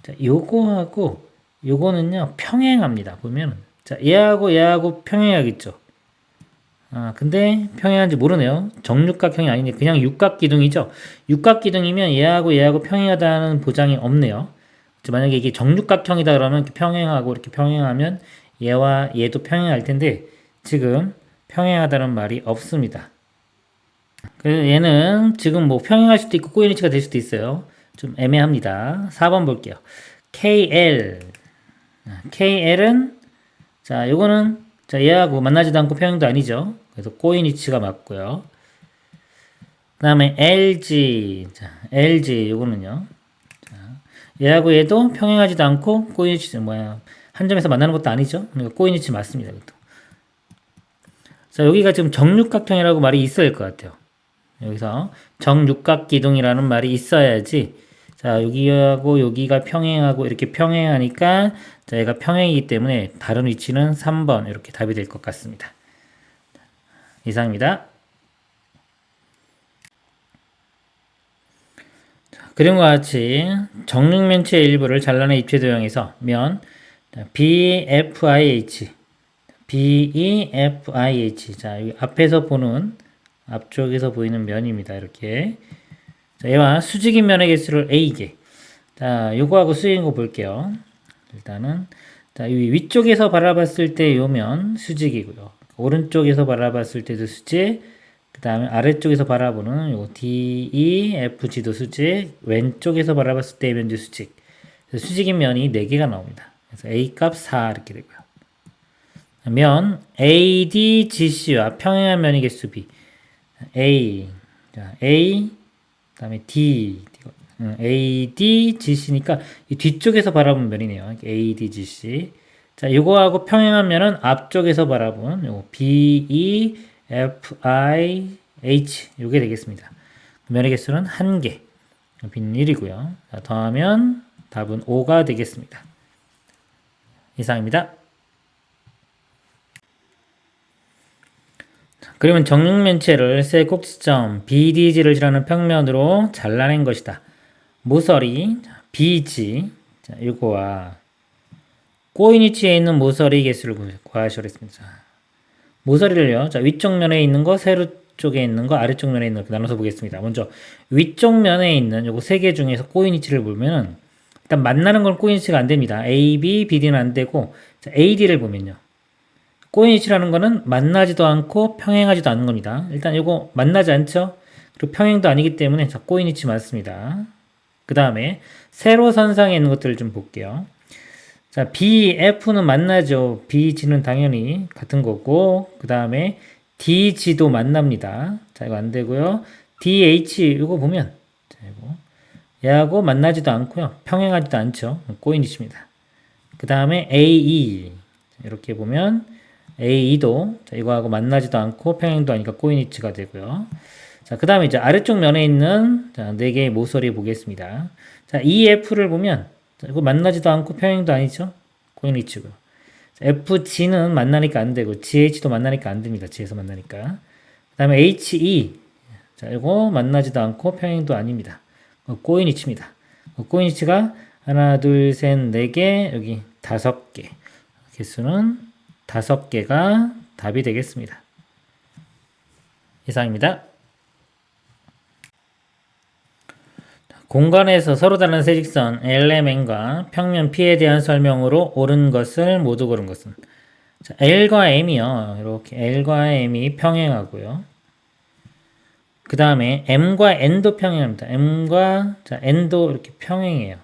자, 요거하고 요거는요. 평행합니다. 보면은 자, 얘하고 평행하겠죠. 아, 근데 평행한지 모르네요. 정육각형이 아니네. 그냥 육각기둥이죠. 육각기둥이면 얘하고 평행하다는 보장이 없네요. 만약에 이게 정육각형이다 그러면 이렇게 평행하고 이렇게 평행하면 얘와 얘도 평행할 텐데 지금 평행하다는 말이 없습니다. 그래서 얘는 지금 뭐 평행할 수도 있고 꼬인 위치가 될 수도 있어요. 좀 애매합니다. 4번 볼게요. KL은 자, 요거는 자, 얘하고 만나지도 않고 평행도 아니죠. 그래서 꼬인 위치가 맞고요. 그 다음에 LG. 자, LG 요거는요. 얘하고 얘도 평행하지도 않고 꼬인 위치 한 점에서 만나는 것도 아니죠. 그러니까 꼬인 위치 맞습니다. 이것도. 자, 여기가 지금 정육각형이라고 말이 있어야 할 것 같아요. 여기서 정육각기둥이라는 말이 있어야지. 자, 여기하고 여기가 평행하고 이렇게 평행하니까 자, 얘가 평행이기 때문에 다른 위치는 3번 이렇게 답이 될 것 같습니다. 이상입니다. 그림과 같이 정육면체의 일부를 잘라낸 입체도형에서 면 BFIH 자, 여기 앞쪽에서 보이는 면입니다. 이렇게 자, 얘와 수직인 면의 개수를 A개. 자, 요거하고 수직인 거 볼게요. 일단은 자, 이 위쪽에서 바라봤을 때 요 면 수직이고요. 오른쪽에서 바라봤을 때도 수직. 그 다음에 아래쪽에서 바라보는 요 DEFG도 수직, 왼쪽에서 바라봤을 때의 면도 수직. 수직인 면이 4개가 나옵니다. 그래서 A 값 4 이렇게 되고요. 면 ADGC와 평행한 면의 개수 B. 자, A, 그 다음에 D, ADGC니까 이 뒤쪽에서 바라본 면이네요. ADGC. 자, 요거하고 평행한 면은 앞쪽에서 바라본 요 BEFIH 요게 되겠습니다. 면의 개수는 1개. B는 1이고요. 자, 더하면 답은 5가 되겠습니다. 이상입니다. 그러면 정육면체를 세 꼭지점 BDG를 지나는 평면으로 잘라낸 것이다. 모서리 BG, 자, 이거와 꼬인 위치에 있는 모서리 개수를 구하시오라 했습니다. 모서리를요, 자, 위쪽 면에 있는 거, 세로 쪽에 있는 거, 아래쪽 면에 있는 거 나눠서 보겠습니다. 먼저 위쪽 면에 있는 요거 세 개 중에서 꼬인 위치를 보면은 일단 만나는 건 꼬인 위치가 안 됩니다. A, B, BD는 안 되고, 자, AD를 보면요. 꼬인 위치라는 거는 만나지도 않고 평행하지도 않는 겁니다. 일단 이거 만나지 않죠? 그리고 평행도 아니기 때문에 자, 꼬인 위치 맞습니다. 그 다음에 세로선상에 있는 것들을 좀 볼게요. 자, BF는 만나죠. BG는 당연히 같은 거고, 그 다음에 DG도 만납니다. 자, 이거 안 되고요. DH 이거 보면 자, 이거 얘하고 만나지도 않고요. 평행하지도 않죠. 꼬인 위치입니다. 그 다음에 AE 이렇게 보면 AE도 자, 이거하고 만나지도 않고 평행도 아니까 꼬인 위치가 되고요. 자, 그 다음에 이제 아래쪽 면에 있는 자, 4개의 모서리 보겠습니다. 자, EF를 보면 자, 이거 만나지도 않고 평행도 아니죠? 꼬인 위치고요. 자, FG는 만나니까 안 되고 GH도 만나니까 안 됩니다. G에서 만나니까. 그 다음에 HE 자, 이거 만나지도 않고 평행도 아닙니다. 꼬인 위치입니다. 꼬인 위치가 하나, 둘, 셋, 네 개, 여기 5개. 개수는 5개가 답이 되겠습니다. 이상입니다. 공간에서 서로 다른 세 직선 LMN과 평면 P에 대한 설명으로 옳은 것을 모두 고른 것은 자, L과 M이요. 이렇게 L과 M이 평행하고요. 그 다음에 M과 N도 평행합니다. M과 자, N도 이렇게 평행해요.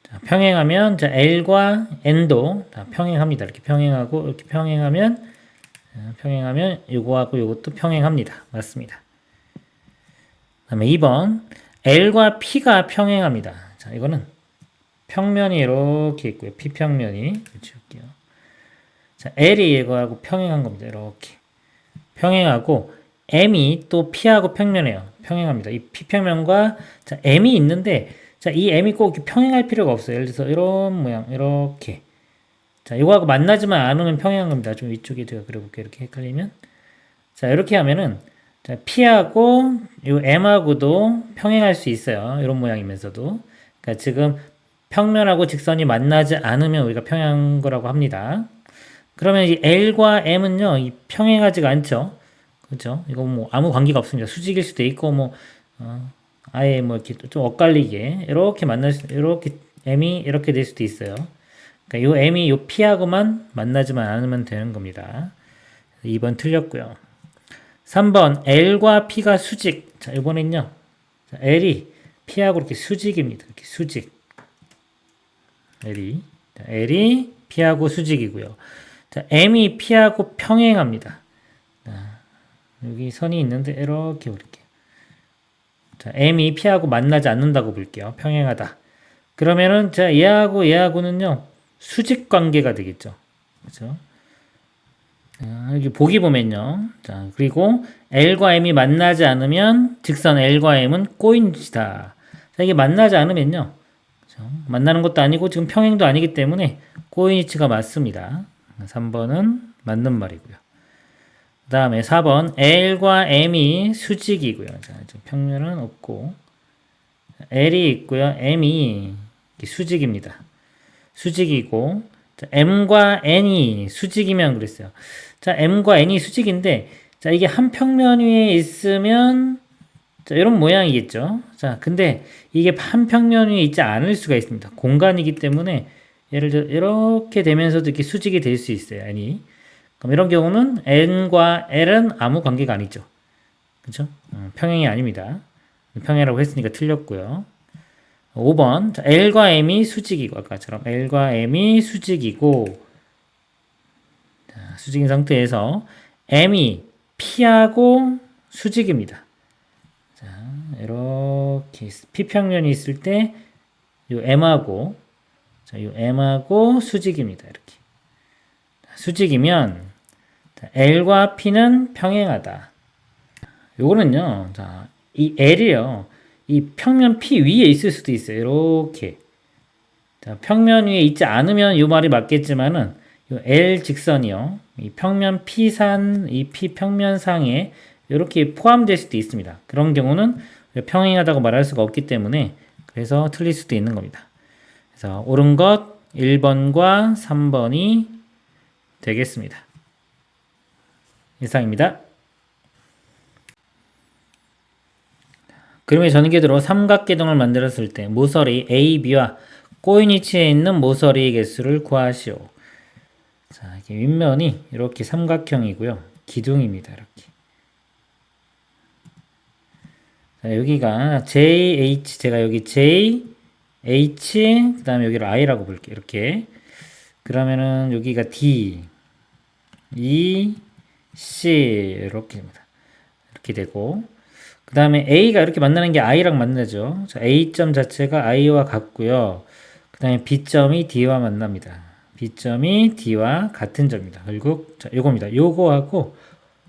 자, 평행하면 자, L과 N도 다 평행합니다. 이렇게 평행하고 이렇게 평행하면 요거하고 요것도 평행합니다. 맞습니다. 그 다음에 2번 L과 P가 평행합니다. 자, 이거는 평면이 이렇게 있고요. P평면이 지울게요. 자, L이 이거하고 평행한 겁니다. 이렇게 평행하고 M이 또 P하고 평면해요. 평행합니다. 이 P평면과 자, M이 있는데 자, 이 M이 꼭 이렇게 평행할 필요가 없어요. 예를 들어서 이런 모양 이렇게 자, 이거하고 만나지만 않으면 평행한 겁니다. 좀 위쪽에 제가 그려볼게요. 이렇게 헷갈리면 자, 이렇게 하면은 자, P하고 요 M하고도 평행할 수 있어요. 이런 모양이면서도 그러니까 지금 평면하고 직선이 만나지 않으면 우리가 평행한 거라고 합니다. 그러면 이 L과 M은요, 이 평행하지가 않죠. 그렇죠? 이거 뭐 아무 관계가 없습니다. 수직일 수도 있고 뭐 아예 뭐 이렇게 좀 엇갈리게 이렇게 이렇게 M이 이렇게 될 수도 있어요. 그러니까 요 M이 요 P하고만 만나지만 않으면 되는 겁니다. 2번 틀렸고요. 3번 L과 P가 수직. 자, 이번엔요. 자, L이 P하고 이렇게 수직입니다. 이렇게 수직. L이 P하고 수직이고요. 자, M이 P하고 평행합니다. 자, 여기 선이 있는데 이렇게 볼게요. 자, M이 P하고 만나지 않는다고 볼게요. 평행하다. 그러면은 자, 얘하고는요. 수직 관계가 되겠죠. 그렇죠? 여기 보기 보면요. 자, 그리고 L과 M이 만나지 않으면 직선 L과 M은 꼬인 위치다. 자, 이게 만나지 않으면요. 그렇죠? 만나는 것도 아니고 지금 평행도 아니기 때문에 꼬인 위치가 맞습니다. 3번은 맞는 말이고요. 그 다음에 4번 L과 M이 수직이고요. 자, 평면은 없고 L이 있고요. M이 수직입니다. 수직이고 자, M과 N이 수직이면 그랬어요. 자, M과 N이 수직인데 자, 이게 한 평면 위에 있으면 자, 이런 모양이겠죠. 자, 근데 이게 한 평면 위에 있지 않을 수가 있습니다. 공간이기 때문에 예를 들어 이렇게 되면서도 이렇게 수직이 될 수 있어요. N이. 그럼 이런 경우는 N과 L은 아무 관계가 아니죠. 그렇죠? 평행이 아닙니다. 평행이라고 했으니까 틀렸고요. 5번 자, L과 M이 수직이고 아까처럼 L과 M이 수직이고 자, 수직인 상태에서 M이 P하고 수직입니다. 자, 이렇게 P평면이 있을 때 요 M하고 자, 요 M하고 수직입니다. 이렇게 수직이면 자, L과 P는 평행하다. 요거는요. 자, 이 L이요. 이 평면 P 위에 있을 수도 있어요. 이렇게. 자, 평면 위에 있지 않으면 이 말이 맞겠지만은 요 L 직선이요. 이 평면 P산, 이 P 평면상에 이렇게 포함될 수도 있습니다. 그런 경우는 평행하다고 말할 수가 없기 때문에 그래서 틀릴 수도 있는 겁니다. 그래서 옳은 것 1번과 3번이 되겠습니다. 이상입니다. 그림의 전개도로 삼각계등을 만들었을 때 모서리 A, B와 꼬인 위치에 있는 모서리의 개수를 구하시오. 자, 이게 윗면이 이렇게 삼각형이고요. 기둥입니다. 이렇게. 자, 여기가 JH, 제가 여기 J, H, 그 다음에 여기를 I라고 볼게요. 이렇게. 그러면은 여기가 D, E, C, 이렇게입니다. 이렇게 되고, 그 다음에 A가 이렇게 만나는 게 I랑 만나죠. 자, A점 자체가 I와 같고요. 그 다음에 B점이 D와 만납니다. B점이 D와 같은 점입니다. 결국, 자, 요겁니다. 요거하고,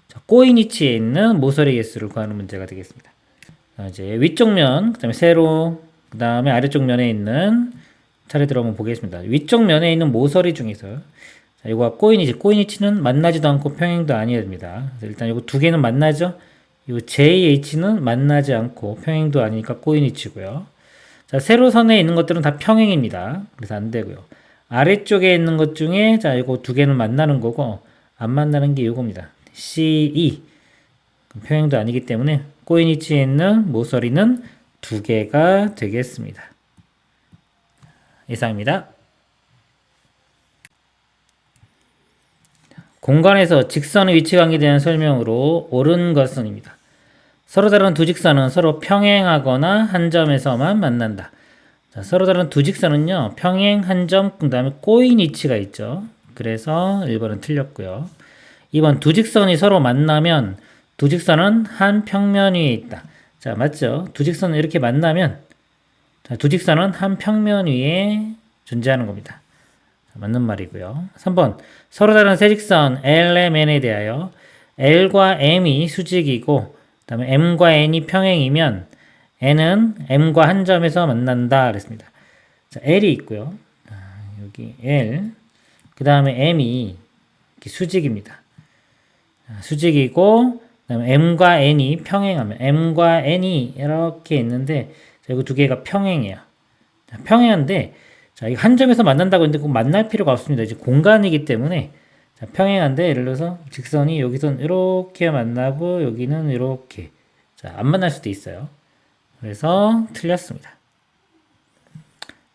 자, 꼬인 위치에 있는 모서리 개수를 구하는 문제가 되겠습니다. 자, 이제 위쪽 면, 그 다음에 세로, 그 다음에 아래쪽 면에 있는 차례대로 한번 보겠습니다. 위쪽 면에 있는 모서리 중에서, 자, 요거가 꼬인 위치, 꼬인 위치는 만나지도 않고 평행도 아니어야 됩니다. 일단 요거 두 개는 만나죠? 이 JH는 만나지 않고 평행도 아니니까 꼬인 위치고요. 자, 세로선에 있는 것들은 다 평행입니다. 그래서 안 되고요. 아래쪽에 있는 것 중에 자, 이거 두 개는 만나는 거고 안 만나는 게 이겁니다. CE. 평행도 아니기 때문에 꼬인 위치에 있는 모서리는 두 개가 되겠습니다. 이상입니다. 공간에서 직선의 위치 관계에 대한 설명으로 옳은 것은입니다. 서로 다른 두 직선은 서로 평행하거나 한 점에서만 만난다. 자, 서로 다른 두 직선은요, 평행 한 점, 그 다음에 꼬인 위치가 있죠. 그래서 1번은 틀렸고요. 2번 두 직선이 서로 만나면 두 직선은 한 평면 위에 있다. 자, 맞죠? 두 직선은 이렇게 만나면 자, 두 직선은 한 평면 위에 존재하는 겁니다. 자, 맞는 말이고요. 3번 서로 다른 세 직선 LMN에 대하여 L과 M이 수직이고 그 다음에 M과 N이 평행이면 N은 M과 한 점에서 만난다 그랬습니다. 자, L이 있고요. 여기 L 그 다음에 M이 이렇게 수직입니다. 수직이고 그 다음에 M과 N이 평행하면 M과 N이 이렇게 있는데 자, 이거 두 개가 평행해요. 자, 평행한데 자, 이거 한 점에서 만난다고 했는데 꼭 만날 필요가 없습니다. 이제 공간이기 때문에 자, 평행한데 예를 들어서 직선이 여기선 이렇게 만나고 여기는 이렇게 자, 안 만날 수도 있어요. 그래서 틀렸습니다.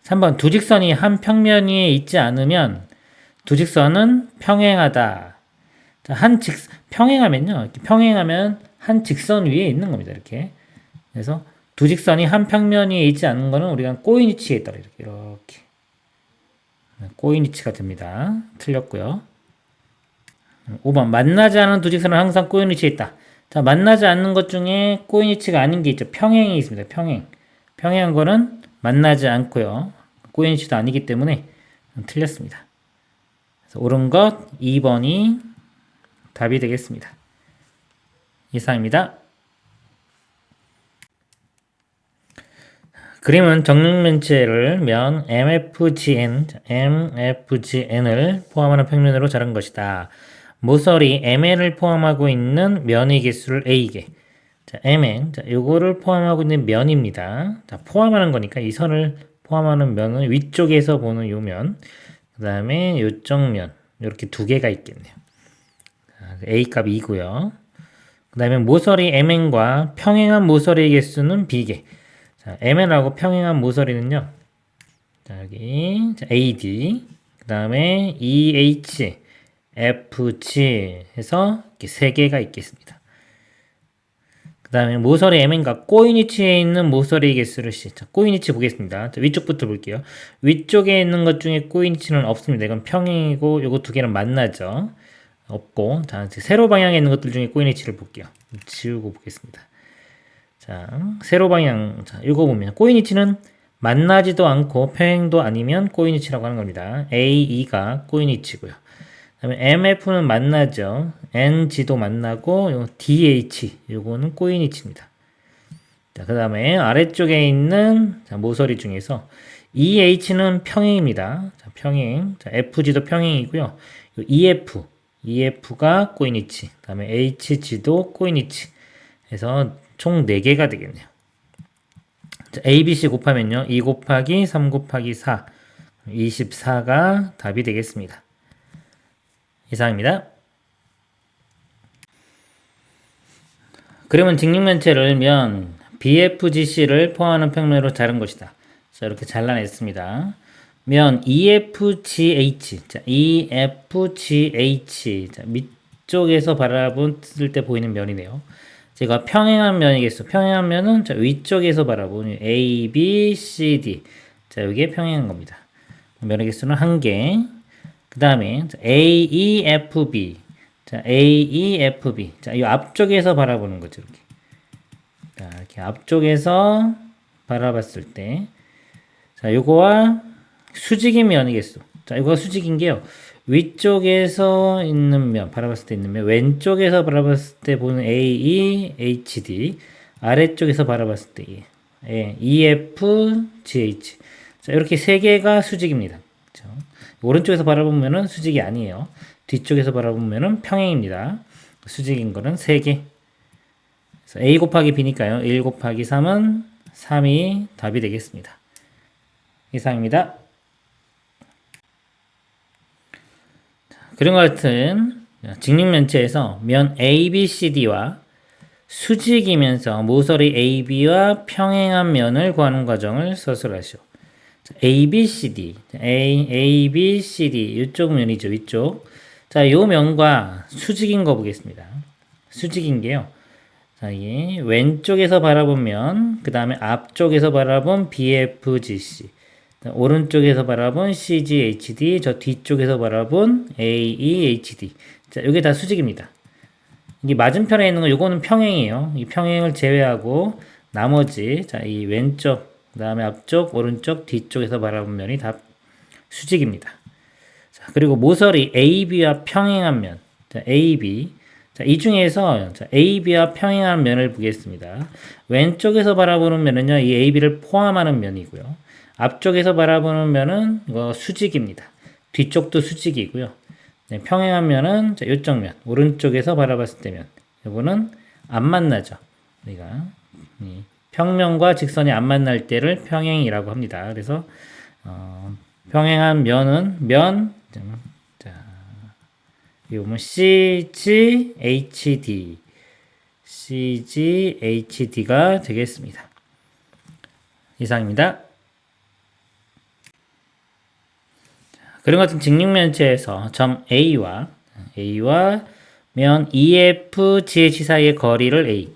3번 두 직선이 한 평면 위에 있지 않으면 두 직선은 평행하다. 자, 평행하면요. 평행하면 한 직선 위에 있는 겁니다. 이렇게. 그래서 두 직선이 한 평면 위에 있지 않은 거는 우리가 꼬인 위치에 있다. 이렇게. 꼬인 위치가 됩니다. 틀렸고요. 5번 만나지 않은 두 직선은 항상 꼬인 위치에 있다. 자, 만나지 않는 것 중에 꼬인 위치가 아닌 게 있죠. 평행이 있습니다. 평행한 거는 만나지 않고요. 꼬인 위치도 아니기 때문에 틀렸습니다. 그래서 옳은 것 2번이 답이 되겠습니다. 이상입니다. 그림은 정육면체를 면 MFGN을 포함하는 평면으로 자른 것이다. 모서리 MN을 포함하고 있는 면의 개수를 A개. 자, MN. 자, 요거를 포함하고 있는 면입니다. 자, 포함하는 거니까 이 선을 포함하는 면은 위쪽에서 보는 요 면. 그 다음에 요쪽 면. 이렇게 두 개가 있겠네요. 자, A 값이 2고요. 그 다음에 모서리 MN과 평행한 모서리의 개수는 B개. 자, MN하고 평행한 모서리는요. 자, 여기 자, AD. 그 다음에 EH. FG 해서 이렇게 세 개가 있겠습니다. 그 다음에 모서리 MN과 꼬인 위치에 있는 모서리 개수를 C. 자, 꼬인 위치 보겠습니다. 자, 위쪽부터 볼게요. 위쪽에 있는 것 중에 꼬인 위치는 없습니다. 이건 평행이고 요거 두 개는 만나죠. 없고 자, 세로 방향에 있는 것들 중에 꼬인 위치를 볼게요. 지우고 보겠습니다. 자, 세로 방향 자, 이거 보면 꼬인 위치는 만나지도 않고 평행도 아니면 꼬인 위치라고 하는 겁니다. A, E가 꼬인 위치고요. 그다음에 MF는 만나죠. NG도 만나고 요 DH 요거는 꼬인 위치입니다. 자, 그다음에 아래쪽에 있는 자, 모서리 중에서 EH는 평행입니다. 자, 평행. 자, FG도 평행이고요. 요 EF EF가 꼬인 위치, 그 다음에 HG도 꼬인 위치 해서 총 4개가 되겠네요. 자, A, B, C 곱하면요. 2 곱하기 3 곱하기 4, 24가 답이 되겠습니다. 이상입니다. 그러면 직육면체를 면 BFGC를 포함하는 평면으로 자른 것이다. 자, 이렇게 잘라냈습니다. 면 EFGH, 자, EFGH, 자, 밑쪽에서 바라봤을 때 보이는 면이네요. 제가 평행한 면이겠어. 평행한 면은 자, 위쪽에서 바라보는 A, B, C, D. 자, 이게 평행한 겁니다. 면의 개수는 1개. 그 다음에 A, E, F, B. 자, A, E, F, B. 자, 이 앞쪽에서 바라보는 거죠. 이렇게. 자, 이렇게 앞쪽에서 바라봤을 때. 자, 요거와 수직인 면이겠어. 자, 이거가 수직인 게요. 위쪽에서 있는 면, 바라봤을 때 있는 면, 왼쪽에서 바라봤을 때 보는 A, E, H, D. 아래쪽에서 바라봤을 때 E, F, G, H. 자, 이렇게 세 개가 수직입니다. 그렇죠? 오른쪽에서 바라보면은 수직이 아니에요. 뒤쪽에서 바라보면은 평행입니다. 수직인 거는 3개. 그래서 A 곱하기 B니까요. 1 곱하기 3은 3이 답이 되겠습니다. 이상입니다. 그림과 같은 직육면체에서 면 ABCD와 수직이면서 모서리 AB와 평행한 면을 구하는 과정을 서술하시오. ABCD, ABCD 이쪽 면이죠, 위쪽. 자, 요 면과 수직인 거 보겠습니다. 수직인 게요. 자, 이게 왼쪽에서 바라본 면, 그 다음에 앞쪽에서 바라본 BFGC, 오른쪽에서 바라본 CGHD, 저 뒤쪽에서 바라본 AEHD. 자, 이게 다 수직입니다. 이게 맞은편에 있는 거, 요거는 평행이에요. 이 평행을 제외하고 나머지, 자, 이 왼쪽, 그 다음에 앞쪽, 오른쪽, 뒤쪽에서 바라본 면이 다 수직입니다. 자, 그리고 모서리 AB와 평행한 면, 자, AB. 자, 이 중에서 자, AB와 평행한 면을 보겠습니다. 왼쪽에서 바라보는 면은요, 이 AB를 포함하는 면이고요. 앞쪽에서 바라보는 면은 이거 수직입니다. 뒤쪽도 수직이고요. 네, 평행한 면은 자, 이쪽 면, 오른쪽에서 바라봤을 때 면. 이거는 안 만나죠. 우리가 평면과 직선이 안 만날 때를 평행이라고 합니다. 그래서 평행한 면은 면, 자, 여기 보면 CGHD, CGHD가 되겠습니다. 이상입니다. 그림 같은 직육면체에서 점 A와 면 EFGH 사이의 거리를 A,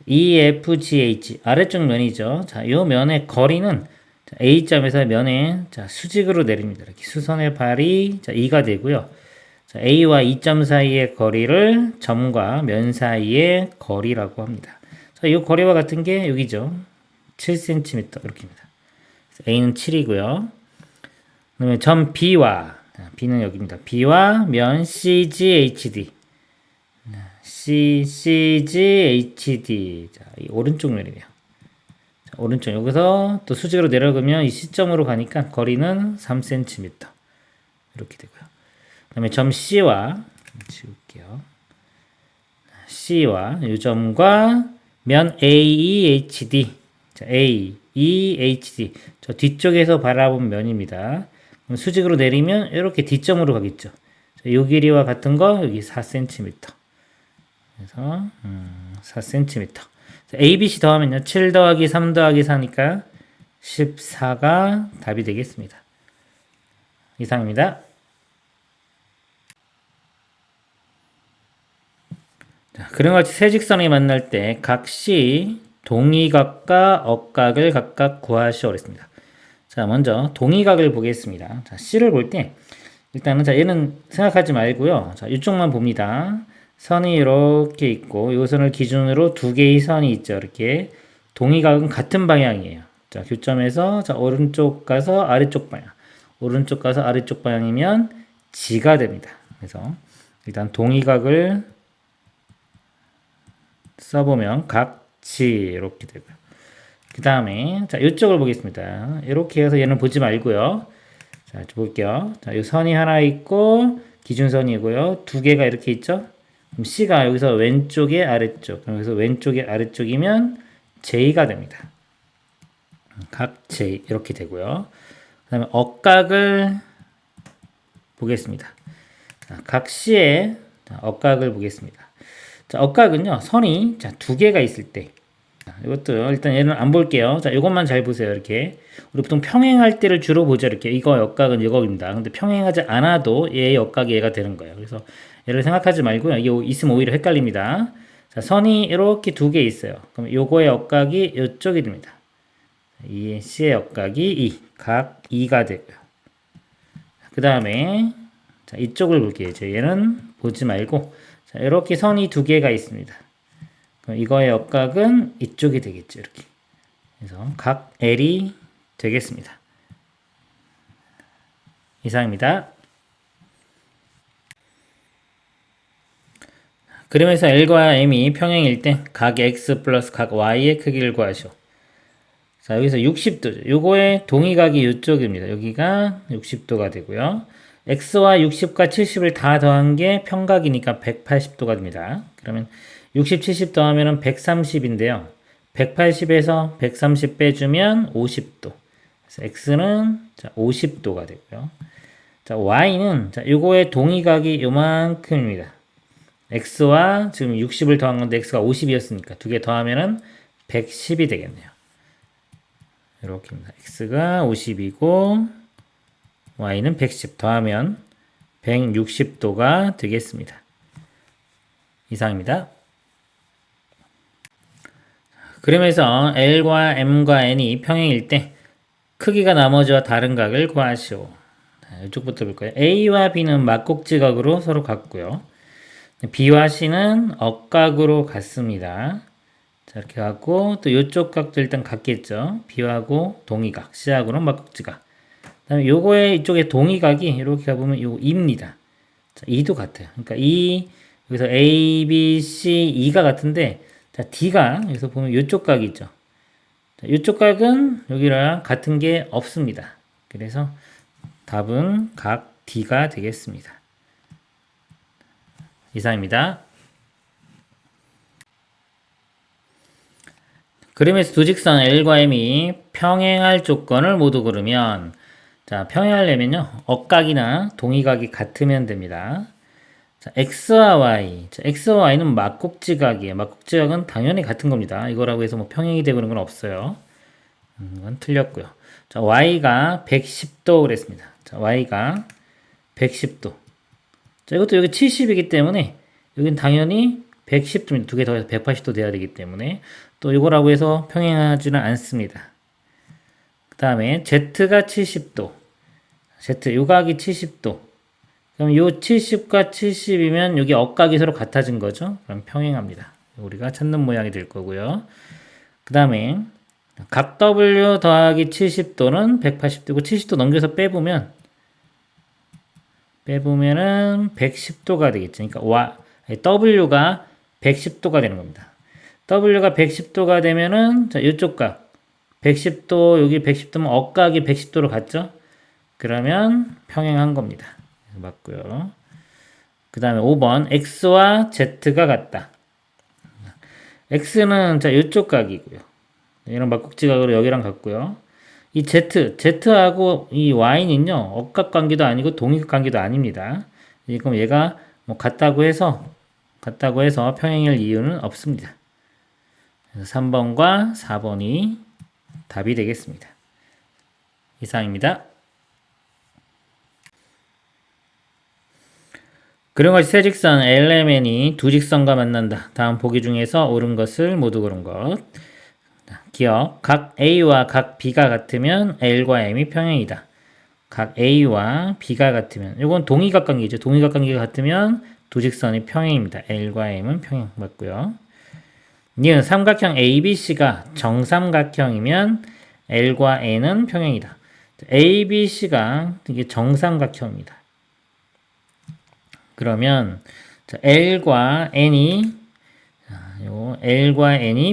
EFGH 아래쪽 면이죠. 자, 이 면의 거리는 A점에서 면의 자, 수직으로 내립니다. 이렇게 수선의 발이 자, 2가 되고요. 자, A와 E점 사이의 거리를 점과 면 사이의 거리라고 합니다. 자, 이 거리와 같은 게 여기죠. 7cm 이렇게입니다. A는 7이고요. 그다음에 점 B와 B는 여기입니다. B와 면 CGHD, CGHD. 자, 이 오른쪽 면이네요. 자, 오른쪽 여기서 또 수직으로 내려가면 이 시점으로 가니까 거리는 3cm 이렇게 되고요. 그다음에 점 C와 지울게요. C와 이 점과 면 AEHD, 자, AEHD 저 뒤쪽에서 바라본 면입니다. 그럼 수직으로 내리면 이렇게 D점으로 가겠죠. 자, 요 길이와 같은 거 여기 4cm. 그래서 4cm. 자, ABC 더하면요 7 더하기 3 더하기 4니까 14가 답이 되겠습니다. 이상입니다. 자, 그림과 같이 세 직선이 만날 때 각시 동의각과 억각을 각각 구하시오 그랬습니다. 자, 먼저 동의각을 보겠습니다. 자, C를 볼 때 일단은 자, 얘는 생각하지 말고요. 자, 이쪽만 봅니다. 선이 이렇게 있고 이 선을 기준으로 두 개의 선이 있죠. 이렇게 동의각은 같은 방향이에요. 자, 교점에서 자, 오른쪽 가서 아래쪽 방향, 오른쪽 가서 아래쪽 방향이면 G가 됩니다. 그래서 일단 동의각을 써보면 각지 이렇게 되고요. 그 다음에 자 이쪽을 보겠습니다. 이렇게 해서 얘는 보지 말고요. 자 볼게요. 자, 이 선이 하나 있고 기준선이고요. 두 개가 이렇게 있죠. 그럼 C가 여기서 왼쪽에 아래쪽. 그래서 왼쪽에 아래쪽이면 J가 됩니다. 각 J 이렇게 되고요. 그 다음에 억각을 보겠습니다. 각 C의 억각을 보겠습니다. 자, 억각은요, 선이 두 개가 있을 때, 이것도 일단 얘는 안 볼게요. 자, 이것만 잘 보세요. 이렇게. 우리 보통 평행할 때를 주로 보죠. 이렇게. 이거 역각은 이거입니다. 근데 평행하지 않아도 얘의 역각이 얘가 되는 거예요. 그래서 얘를 생각하지 말고요. 이게 있으면 오히려 헷갈립니다. 자, 선이 이렇게 두 개 있어요. 그럼 요거의 역각이 이쪽이 됩니다. 이 C의 역각이 각 2가 되고요. 그 다음에, 자, 이쪽을 볼게요. 얘는 보지 말고, 자, 이렇게 선이 두 개가 있습니다. 그럼 이거의 역각은 이쪽이 되겠죠. 이렇게. 그래서 각 L이 되겠습니다. 이상입니다. 그러면서 L과 M이 평행일 때 각 X 플러스 각 Y의 크기를 구하시오. 자, 여기서 60도죠. 요거의 동의각이 이쪽입니다. 여기가 60도가 되고요. X와 60과 70을 다 더한 게 평각이니까 180도가 됩니다. 그러면 60, 70 더하면 130인데요. 180에서 130 빼주면 50도. 그래서 X는 50도가 되고요. 자, Y는 요거의 동의각이 요만큼입니다. X와 지금 60을 더한 건데 X가 50이었으니까 두 개 더하면은 110이 되겠네요. 이렇게입니다. X가 50이고 Y는 110 더하면 160도가 되겠습니다. 이상입니다. 그러면서 L과 M과 N이 평행일 때 크기가 나머지와 다른 각을 구하시오. 이쪽부터 볼까요? A와 B는 막곡지각으로 서로 같고요. B와 C는 억각으로 같습니다. 자, 이렇게 갖고 또 이쪽 각도 일단 같겠죠. B하고 동의각, C하고는 막곡지각. 그다음에 요거의 이쪽에 동의각이 이렇게 가보면 요 2입니다. 자, 2도 같아요. 그러니까 여기서 A, B, C, E가 같은데 자, D가 여기서 보면 이쪽 각이 있죠. 자, 이쪽 각은 여기랑 같은 게 없습니다. 그래서 답은 각 D가 되겠습니다. 이상입니다. 그림에서 두 직선 L과 M이 평행할 조건을 모두 고르면 자, 평행하려면요. 억각이나 동의각이 같으면 됩니다. 자, X와 Y. 자, X와 Y는 막곡지각이에요. 막곡지각은 당연히 같은 겁니다. 이거라고 해서 뭐 평행이 되고 그런 건 없어요. 이건 틀렸고요. 자, Y가 110도 그랬습니다. 자, Y가 110도. 자, 이것도 여기 70이기 때문에 여긴 당연히 110도입니다. 두 개 더해서 180도 돼야 되기 때문에 또 이거라고 해서 평행하지는 않습니다. 그 다음에 Z가 70도. Z, 요 각이 70도. 그럼 요 70과 70이면 여기 억각이 서로 같아진 거죠. 그럼 평행합니다. 우리가 찾는 모양이 될 거고요. 그 다음에 각 W 더하기 70도는 180도고 70도 넘겨서 빼보면은 110도가 되겠죠. 그러니까 W가 110도가 되는 겁니다. W가 110도가 되면은 자, 이쪽 각 110도 여기 110도면 억각이 110도로 갔죠. 그러면 평행한 겁니다. 맞고요. 그 다음에 5번 X와 Z가 같다. X는 자 이쪽 각이고요. 얘랑 막곡지각으로 여기랑 같고요. 이 Z하고 이 Y는요 억각 관계도 아니고 동의각 관계도 아닙니다. 그럼 얘가 뭐 같다고 해서 평행할 이유는 없습니다. 그래서 3번과 4번이 답이 되겠습니다. 이상입니다. 그런 것이 세 직선 LMN이 두 직선과 만난다. 다음 보기 중에서 옳은 것을 모두 고른 것. 기억, 각 A와 각 B가 같으면 L과 M이 평행이다. 각 A와 B가 같으면 이건 동의각 관계죠. 동의각 관계가 같으면 두 직선이 평행입니다. L과 M은 평행 맞고요. 니은 삼각형 ABC가 정삼각형이면 L과 N은 평행이다. ABC가 이게 정삼각형입니다. 그러면 L과 N이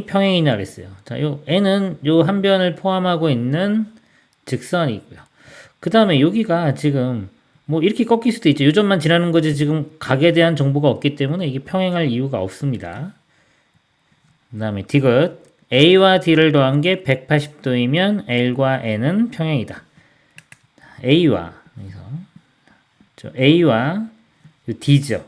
평행이냐 그랬어요. 자, 요 N은 요 한 변을 포함하고 있는 직선이고요. 그 다음에 여기가 지금 뭐 이렇게 꺾일 수도 있죠. 요점만 지나는 거지 지금 각에 대한 정보가 없기 때문에 이게 평행할 이유가 없습니다. 그 다음에 디귿 A와 D를 더한 게 180도이면 L과 N은 평행이다. A와 D죠.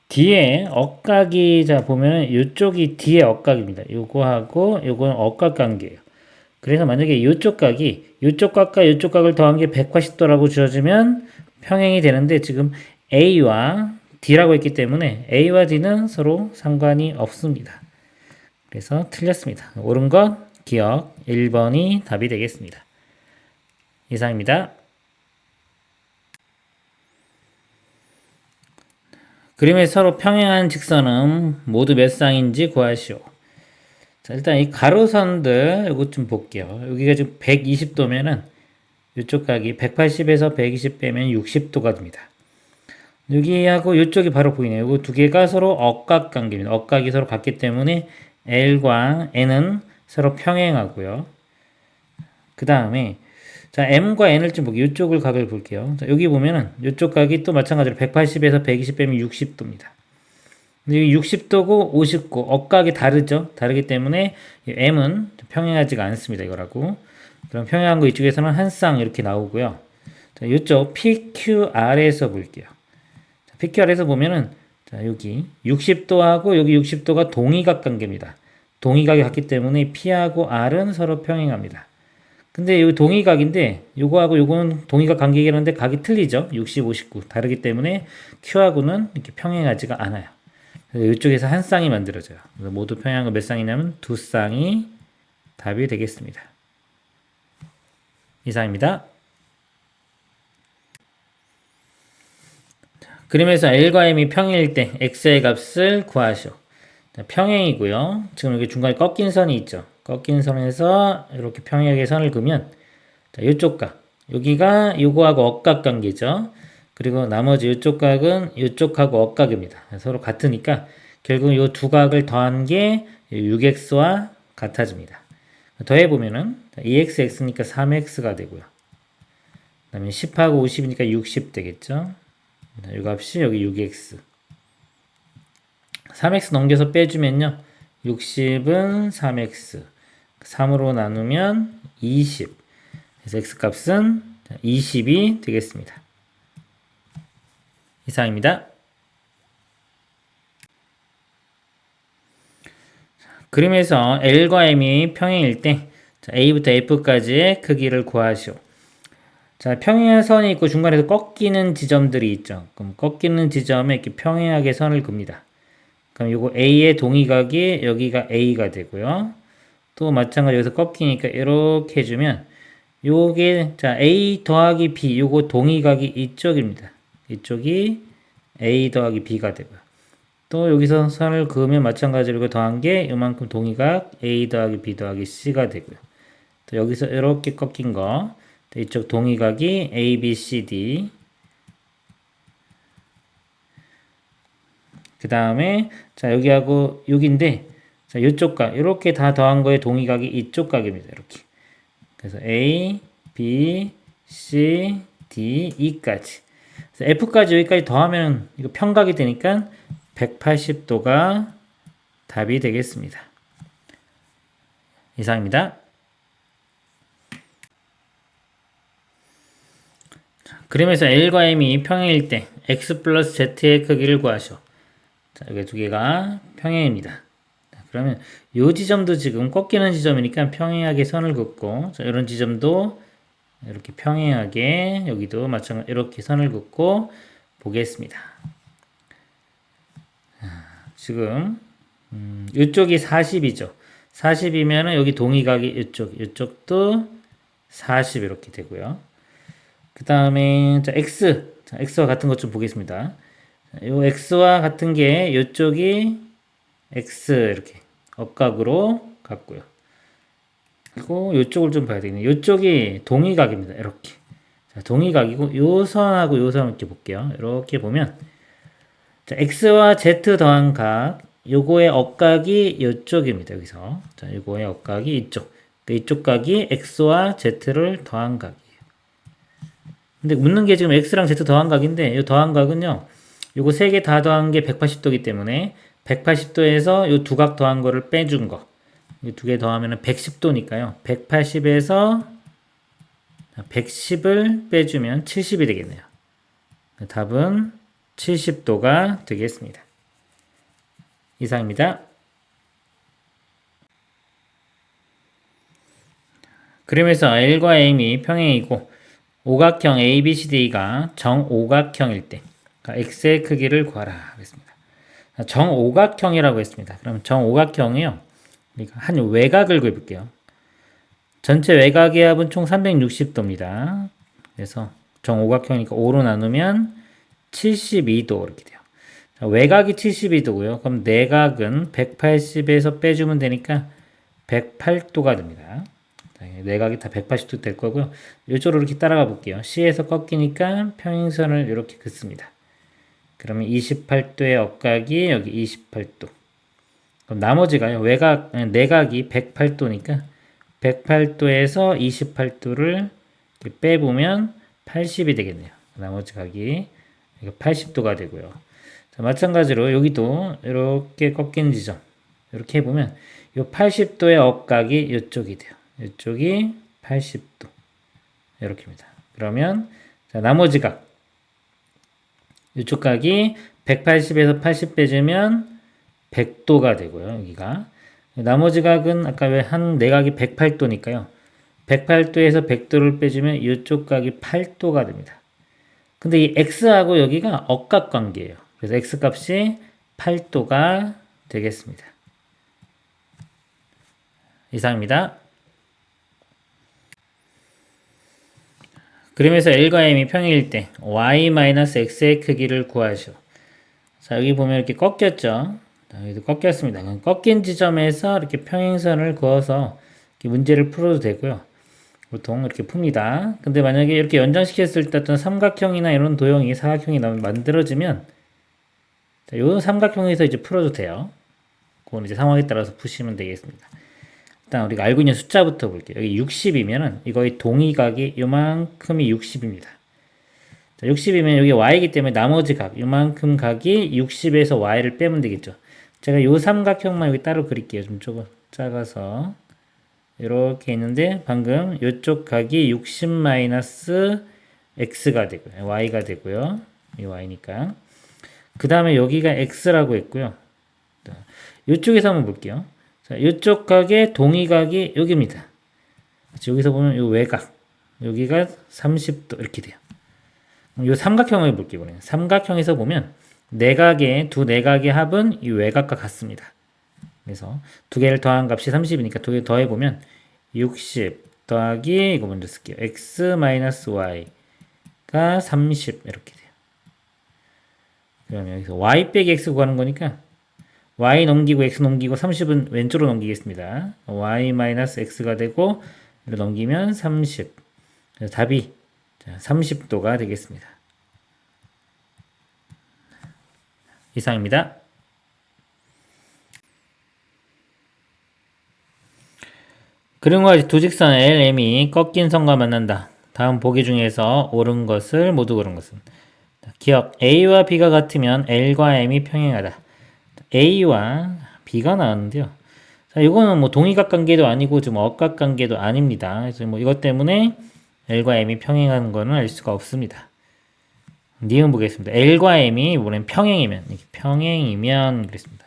D의 억각이 자 보면 이쪽이 D의 억각입니다. 요거하고 요거는 억각 관계예요. 그래서 만약에 이쪽 각이 이쪽 각과 이쪽 각을 더한 게 180도라고 주어지면 평행이 되는데 지금 A와 D라고 했기 때문에 A와 D는 서로 상관이 없습니다. 그래서 틀렸습니다. 옳은 것 기억 1번이 답이 되겠습니다. 이상입니다. 그림에 서로 평행한 직선은 모두 몇 쌍인지 구하시오. 자, 일단 이 가로선들 이것 좀 볼게요. 여기가 지금 120도면은 이쪽 각이 180에서 120 빼면 60도가 됩니다. 여기하고 이쪽이 바로 보이네요. 이거 두 개가 서로 억각 관계입니다. 억각이 서로 같기 때문에 L과 N은 서로 평행하고요. 그 다음에 자 M과 N을 좀 볼게요. 이쪽을 각을 볼게요. 자, 여기 보면은 이쪽 각이 또 마찬가지로 180에서 120 빼면 60도입니다. 여기 60도고 59 억각이 다르죠. 다르기 때문에 M은 평행하지가 않습니다. 이거라고. 그럼 평행한 거 이쪽에서는 한 쌍 이렇게 나오고요. 자, 이쪽 PQR에서 볼게요. 자, PQR에서 보면은 자, 여기 60도하고 여기 60도가 동의각 관계입니다. 동의각이 같기 때문에 P하고 R은 서로 평행합니다. 근데 여기 동의각인데 요거하고 요거는 동의각 관계이긴 한데 각이 틀리죠. 60, 59 다르기 때문에 Q하고는 이렇게 평행하지가 않아요. 이쪽에서 한 쌍이 만들어져요. 모두 평행한 거 몇 쌍이냐면 두 쌍이 답이 되겠습니다. 이상입니다. 그림에서 L과 M이 평행일 때 X의 값을 구하시오. 평행이고요. 지금 여기 중간에 꺾인 선이 있죠. 꺾인 선에서 이렇게 평행하게 선을 그으면 자, 이쪽 각 여기가 요거하고 억각 관계죠. 그리고 나머지 이쪽 각은 이쪽하고 억각입니다. 서로 같으니까 결국 이 두 각을 더한 게 6x와 같아집니다. 더해보면은 2x, x니까 3x가 되고요. 그 다음에 10하고 50이니까 60 되겠죠. 이 값이 여기 6x. 3x 넘겨서 빼주면요. 60은 3x. 3으로 나누면 20. 그래서 x값은 20이 되겠습니다. 이상입니다. 그림에서 L과 M이 평행일 때 A부터 F까지의 크기를 구하시오. 자, 평행한 선이 있고 중간에서 꺾이는 지점들이 있죠. 그럼 꺾이는 지점에 이렇게 평행하게 선을 긋습니다. 그럼 요거 A의 동의각이 여기가 A가 되고요. 또 마찬가지로 여기서 꺾이니까 이렇게 해주면 요게 자 A 더하기 B 요거 동의각이 이쪽입니다. 이쪽이 A 더하기 B가 되고요. 또 여기서 선을 그으면 마찬가지로 이거 더한 게 이만큼 동의각 A 더하기 B 더하기 C가 되고요. 또 여기서 이렇게 꺾인 거 이쪽 동의각이 A, B, C, D 그 다음에 자 여기하고 여기인데 자 이쪽 각 이렇게 다 더한 거에 동의각이 이쪽 각입니다. 이렇게 그래서 A, B, C, D, E까지 F까지 여기까지 더하면 이거 평각이 되니까 180도가 답이 되겠습니다. 이상입니다. 그림에서 L과 M이 평행일 때 X 플러스 Z의 크기를 구하시오. 자, 여기 두 개가 평행입니다. 자, 그러면 이 지점도 지금 꺾이는 지점이니까 평행하게 선을 긋고 자, 이런 지점도 이렇게 평행하게 여기도 마찬가지로 이렇게 선을 긋고 보겠습니다. 지금 이쪽이 40이죠. 40이면은 여기 동의각이 이쪽도 40 이렇게 되고요. 그 다음에 자 x, 자 x와 같은 것 좀 보겠습니다. 이 x와 같은 게 이쪽이 x 이렇게 억각으로 같고요. 그리고 이쪽을 좀 봐야 되겠네요. 이쪽이 동의각입니다. 이렇게 자, 동의각이고 요 선하고 요 선 이렇게 볼게요. 이렇게 보면 자, x와 z 더한 각 요거의 억각이 이쪽입니다. 여기서 자, 요거의 억각이 이쪽. 그러니까 이쪽 각이 x와 z를 더한 각이에요. 근데 묻는 게 지금 x랑 z 더한 각인데 이 더한 각은요. 요거 세 개 다 더한 게 180도이기 때문에 180도에서 요 두 각 더한 거를 빼준 거. 이 두 개 더하면 110도니까요. 180에서 110을 빼주면 70이 되겠네요. 답은 70도가 되겠습니다. 이상입니다. 그러면서 L과 M이 평행이고 오각형 ABCD가 정오각형일 때 X의 크기를 구하라 하겠습니다. 정오각형이라고 했습니다. 그럼 정오각형이요. 한 외곽을 그려볼게요. 전체 외곽의 합은 총 360도입니다. 그래서 정오각형이니까 5로 나누면 72도 이렇게 돼요. 외곽이 72도고요. 그럼 내각은 180에서 빼주면 되니까 108도가 됩니다. 내각이 다 180도 될 거고요. 이쪽으로 이렇게 따라가 볼게요. C에서 꺾이니까 평행선을 이렇게 긋습니다. 그러면 28도의 억각이 여기 28도. 그럼 나머지가요. 내각이 108도니까 108도에서 28도를 빼보면 80이 되겠네요. 나머지 각이 80도가 되고요. 자, 마찬가지로 여기도 이렇게 꺾이는 지점 이렇게 해보면 이 80도의 억각이 이쪽이 돼요. 이쪽이 80도 이렇게입니다. 그러면 자, 나머지 각 이쪽 각이 180에서 80 빼주면 100도가 되고요. 여기가 나머지 각은 아까 왜 한 내각이 108도니까요. 108도에서 100도를 빼주면 이쪽 각이 8도가 됩니다. 근데 이 x하고 여기가 억각 관계예요. 그래서 x 값이 8도가 되겠습니다. 이상입니다. 그러면서 L과 M이 평행일 때 y-x의 크기를 구하시오. 자, 여기 보면 이렇게 꺾였죠. 자, 여기도 꺾였습니다. 꺾인 지점에서 이렇게 평행선을 그어서 이렇게 문제를 풀어도 되고요. 보통 이렇게 풉니다. 근데 만약에 이렇게 연장시켰을 때 어떤 삼각형이나 이런 도형이 사각형이 만들어지면 자, 요 삼각형에서 이제 풀어도 돼요. 그건 이제 상황에 따라서 푸시면 되겠습니다. 일단 우리가 알고 있는 숫자부터 볼게요. 여기 60이면은 이거의 동의각이 요만큼이 60입니다. 자, 60이면 여기 y이기 때문에 나머지 각, 요만큼 각이 60에서 y를 빼면 되겠죠. 제가 요 삼각형만 여기 따로 그릴게요. 좀 조금 작아서. 이렇게 있는데 방금 요쪽 각이 60-x가 되고요. y가 되고요. 이 y니까. 그 다음에 여기가 x라고 했고요. 이쪽에서 한번 볼게요. 자, 이쪽 각의 동의각이 여기입니다. 여기서 보면 이 외곽, 여기가 30도 이렇게 돼요. 이 삼각형을 볼게요. 삼각형에서 보면 두 내각의 합은 이 외곽과 같습니다. 그래서 두 개를 더한 값이 30이니까 두 개 더해보면 60 더하기 이거 먼저 쓸게요. x-y가 30 이렇게 돼요. 그러면 여기서 y 빼기 x 구하는 거니까 y 넘기고 x 넘기고 30은 왼쪽으로 넘기겠습니다. y-x가 되고 넘기면 30. 그래서 답이 30도가 되겠습니다. 이상입니다. 그림과 같이 두 직선 LM이 꺾인 선과 만난다. 다음 보기 중에서 옳은 것을 모두 고른 것은 기억 A와 B가 같으면 L과 M이 평행하다. A와 B가 나왔는데요. 자, 이거는 뭐 동의각 관계도 아니고 좀 억각 관계도 아닙니다. 그래서 뭐 이것 때문에 L과 M이 평행하는 거는 알 수가 없습니다. 니은 보겠습니다. L과 M이 이번엔 평행이면 그랬습니다.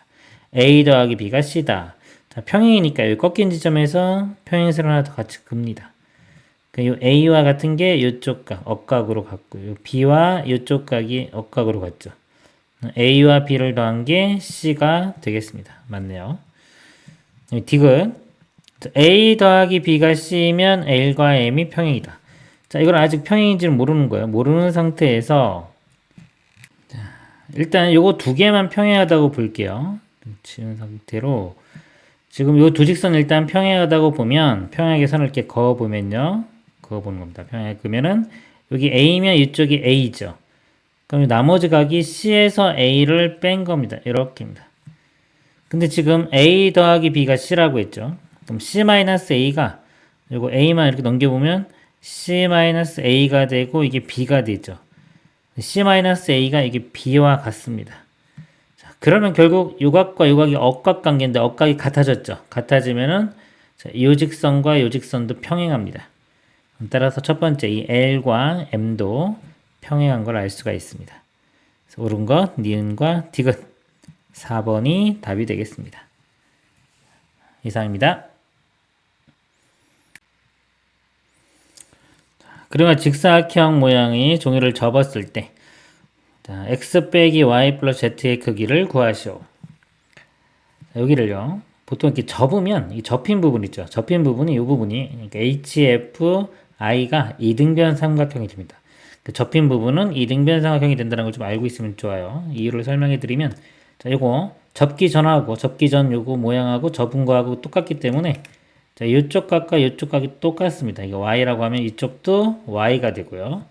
A 더하기 B가 C다. 자, 평행이니까 여기 꺾인 지점에서 평행선을 하나 더 같이 긋습니다. 이 A와 같은 게 이쪽 각, 억각으로 갔고, B와 이쪽 각이 억각으로 갔죠. A와 B를 더한 게 C가 되겠습니다. 맞네요. 디귿. A 더하기 B가 C면 L과 M이 평행이다. 자, 이걸 아직 평행인지는 모르는 거예요. 모르는 상태에서 자, 일단 요거 두 개만 평행하다고 볼게요. 지운 상태로 지금 요 두 직선 일단 평행하다고 보면 평행하게 선을 이렇게 그어보면요. 그어보는 겁니다. 평행하게 그러면은 여기 A면 이쪽이 A죠. 그럼 나머지 각이 C에서 A를 뺀 겁니다. 이렇게입니다. 근데 지금 A 더하기 B가 C라고 했죠. 그럼 C-A가 요거 A만 이렇게 넘겨보면 C-A가 되고 이게 B가 되죠. C-A가 이게 B와 같습니다. 자, 그러면 결국 요각과 요각이 억각관계인데 억각이 같아졌죠. 같아지면은 자, 요 직선과 요 직선도 평행합니다. 따라서 첫 번째 이 L과 M도 평행한 걸 알 수가 있습니다. 그래서 옳은 것, 니은과 디귿 4번이 답이 되겠습니다. 이상입니다. 그러면 직사각형 모양의 종이를 접었을 때 자, x 빼기 y 플러스 z의 크기를 구하시오. 자, 여기를요. 보통 이렇게 접으면 이 접힌 부분 있죠. 접힌 부분이 이 부분이 그러니까 HFI가 이등변 삼각형이 됩니다. 그 접힌 부분은 이등변 삼각형이 된다는 걸 좀 알고 있으면 좋아요. 이유를 설명해 드리면 자, 요거 접기 전하고 접기 전 요거 모양하고 접은 거하고 똑같기 때문에 자, 이쪽 각과 이쪽 각이 똑같습니다. 이거 y라고 하면 이쪽도 y가 되고요.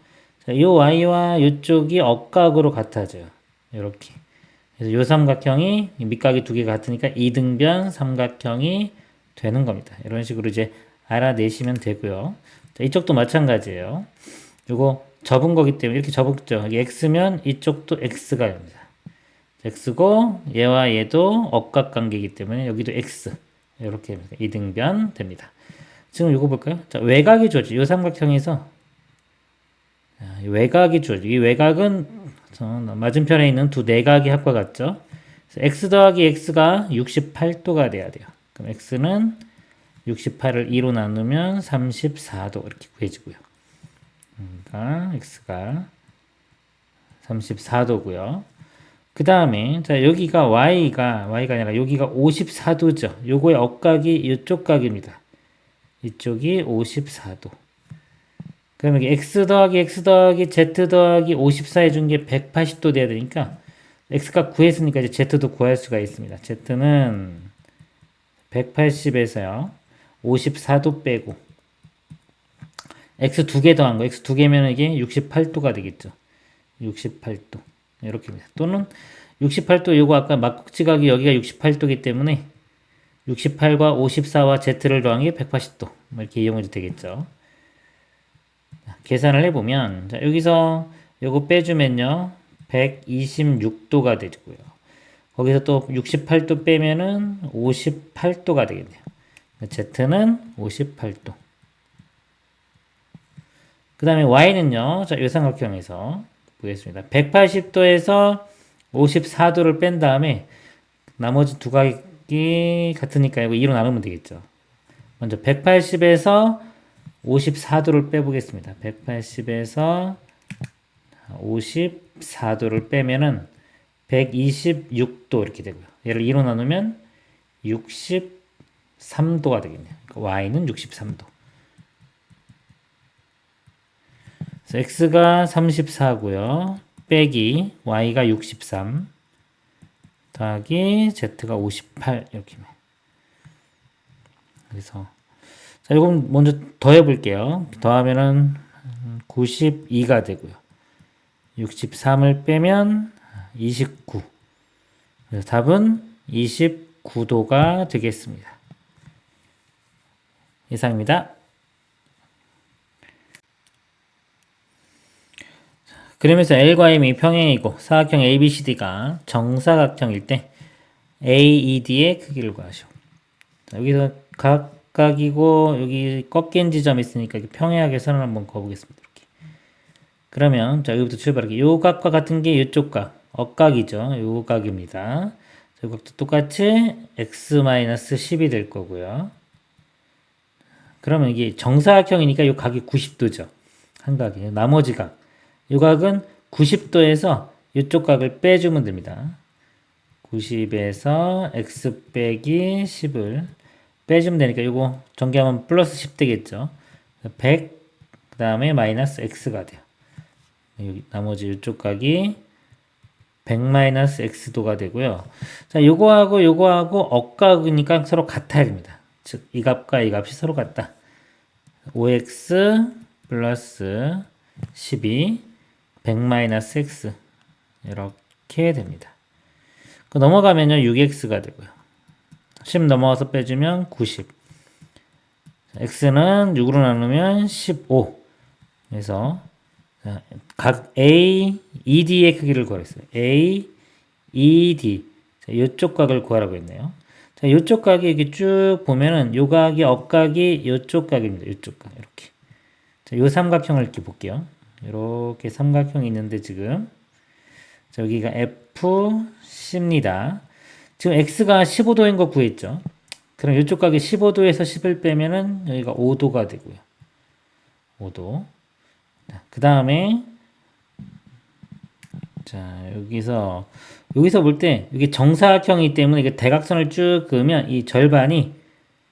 자, 이 y와 이쪽이 억각으로 같아져요. 이렇게. 그래서 요 삼각형이 밑각이 두 개가 같으니까 이등변 삼각형이 되는 겁니다. 이런 식으로 이제 알아내시면 되고요. 자, 이쪽도 마찬가지예요. 요거 접은 거기 때문에 이렇게 접었죠. 여기 x면 이쪽도 x가 됩니다. x고 얘와 얘도 억각관계이기 때문에 여기도 x. 이렇게 이등변 됩니다. 지금 요거 볼까요? 자, 외곽이 주어지. 요 삼각형에서 외곽이 주어지. 이 외곽은 맞은편에 있는 두 내각의 합과 같죠? x 더하기 x가 68도가 돼야 돼요. 그럼 x는 68을 2로 나누면 34도 이렇게 구해지고요. 그러니까 x가 34도고요. 그 다음에 자 여기가 y가 아니라 여기가 54도죠. 요거의 억각이 이쪽 각입니다. 이쪽이 54도. 그러면 x 더하기 z 더하기 54 해준 게 180도 돼야 되니까 x가 구했으니까 이제 z도 구할 수가 있습니다. z는 180에서요 54도 빼고 x 두 개 더한 거 x 두 개면 이게 68도가 되겠죠. 68도 이렇게입니다. 또는 68도 요거 아까 막국지각이 여기가 68도이기 때문에 68과 54와 z를 더한 게 180도 이렇게 이용해도 되겠죠. 계산을 해보면 자, 여기서 요거 빼주면요 126도가 되고요. 거기서 또 68도 빼면은 58도가 되겠네요. z는 58도. 그 다음에 y는요 자, 요 삼각형에서 보겠습니다. 180도에서 54도를 뺀 다음에 나머지 두 각이 같으니까 이거 2로 나누면 되겠죠. 먼저 180에서 54도를 빼보겠습니다. 180에서 54도를 빼면은 126도 이렇게 되고요. 얘를 2로 나누면 63도가 되겠네요. 그러니까 y는 63도. 그래서 x가 34고요. 빼기 y가 63 더하기 z가 58 이렇게. 그래서 자, 이건 먼저 더해 볼게요. 더하면은 92가 되고요. 63을 빼면 29. 그래서 답은 29도가 되겠습니다. 이상입니다. 그러면서 L과 M이 평행이고 사각형 ABCD가 정사각형일 때 AED의 크기를 구하시오. 자, 여기서 각각이고 여기 꺾인 지점이 있으니까 평행하게 선을 한번 그어보겠습니다. 이렇게. 그러면 자 여기부터 출발할게요. 요 각과 같은 게 이쪽 각, 억각이죠. 요 각입니다. 이 각도 똑같이 x-10이 될 거고요. 그러면 이게 정사각형이니까 이 각이 90도죠. 한 각이. 나머지 각. 이 각은 90도에서 이쪽 각을 빼주면 됩니다. 90에서 x 빼기 10을 빼주면 되니까 이거 전개하면 플러스 10 되겠죠. 100, 그 다음에 마이너스 x가 돼요. 여기 나머지 이쪽 각이 100 마이너스 x도가 되고요. 자, 요거하고 억각이니까 서로 같아야 됩니다. 즉, 이 값과 이 값이 서로 같다. 5x 플러스 12, 100 마이너스 x. 이렇게 됩니다. 넘어가면요, 6x가 되고요. 10 넘어가서 빼주면 90. x는 6으로 나누면 15. 그래서 자, 각 A, ED의 크기를 구하랬어요. A, ED. 자, 이쪽 각을 구하라고 했네요. 자, 이쪽 각이 이렇게 쭉 보면은 요 각이 업각이 이쪽 각입니다. 이쪽 각 이렇게. 자, 요 삼각형을 이렇게 볼게요. 이렇게 삼각형이 있는데 지금 자, 여기가 FC입니다. 지금 X가 15도인 거 구했죠. 그럼 이쪽 각이 15도에서 10을 빼면은 여기가 5도가 되고요. 5도. 그 다음에 자 여기서 볼 때 이게 정사각형이기 때문에 이게 대각선을 쭉 그으면 이 절반이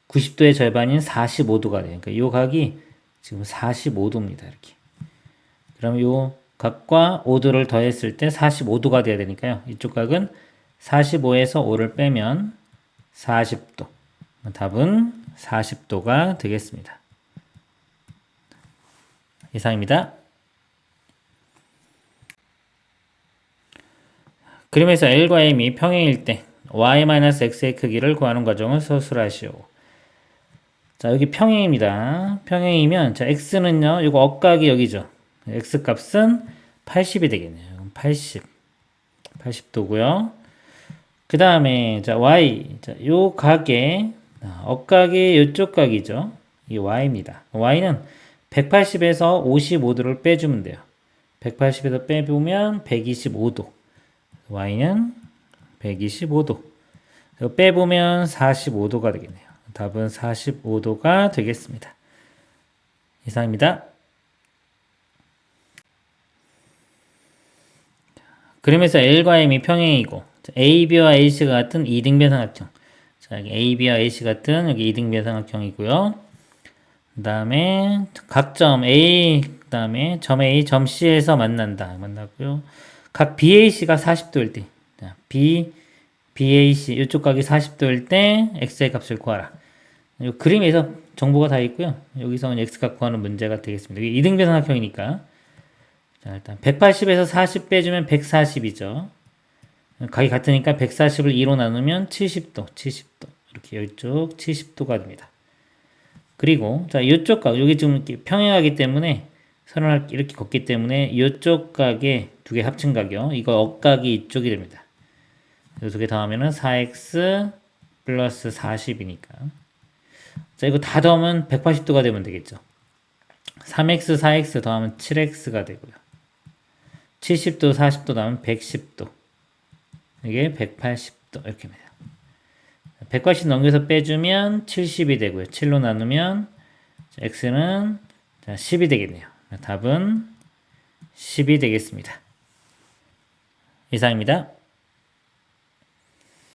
90도의 절반인 45도가 돼요. 그러니까 이 각이 지금 45도입니다. 이렇게. 그럼 이 각과 5도를 더했을 때 45도가 돼야 되니까요. 이쪽 각은 45에서 5를 빼면 40도. 답은 40도가 되겠습니다. 이상입니다. 그림에서 L과 M이 평행일 때 y-x의 크기를 구하는 과정을 서술하시오. 자, 여기 평행입니다. 평행이면 자, x는요. 이거 억각이 여기죠. x 값은 80이 되겠네요. 80도고요. 그 다음에 자, y. 자, 요 각의 억각이 이쪽 각이죠. 이 y입니다. y는 180에서 55도를 빼주면 돼요. 180에서 빼보면 125도. y는 125도. 빼보면 45도가 되겠네요. 답은 45도가 되겠습니다. 이상입니다. 그림에서 L과 M이 평행이고 AB와 AC가 같은 이등변 삼각형. 자, 여기 AB와 AC 같은 여기 이등변 삼각형이고요. 그 다음에 각점 A, 그 다음에 점 A, 점 C에서 만난다. 만나고요. 각 BAC가 40도일 때, 자, BAC 이쪽 각이 40도일 때 x의 값을 구하라. 이 그림에서 정보가 다 있고요. 여기서는 x값 구하는 문제가 되겠습니다. 이게 이등변 삼각형이니까. 자, 일단 180에서 40 빼주면 140이죠. 각이 같으니까 140을 2로 나누면 70도, 70도. 이렇게 이쪽 70도가 됩니다. 그리고 자, 이쪽 각, 여기 지금 이렇게 평행하기 때문에 선을 이렇게 걷기 때문에 이쪽 각의 두 개 합친 각이요. 이거 억각이 이쪽이 됩니다. 이 두 개 더하면은 4x 플러스 40이니까. 자, 이거 다 더하면 180도가 되면 되겠죠. 3x, 4x 더하면 7x가 되고요. 70도, 40도 더하면 110도. 이게 180도. 이렇게 됩니다. 180 넘겨서 빼주면 70이 되고요. 7로 나누면 x는 10이 되겠네요. 답은 10이 되겠습니다. 이상입니다.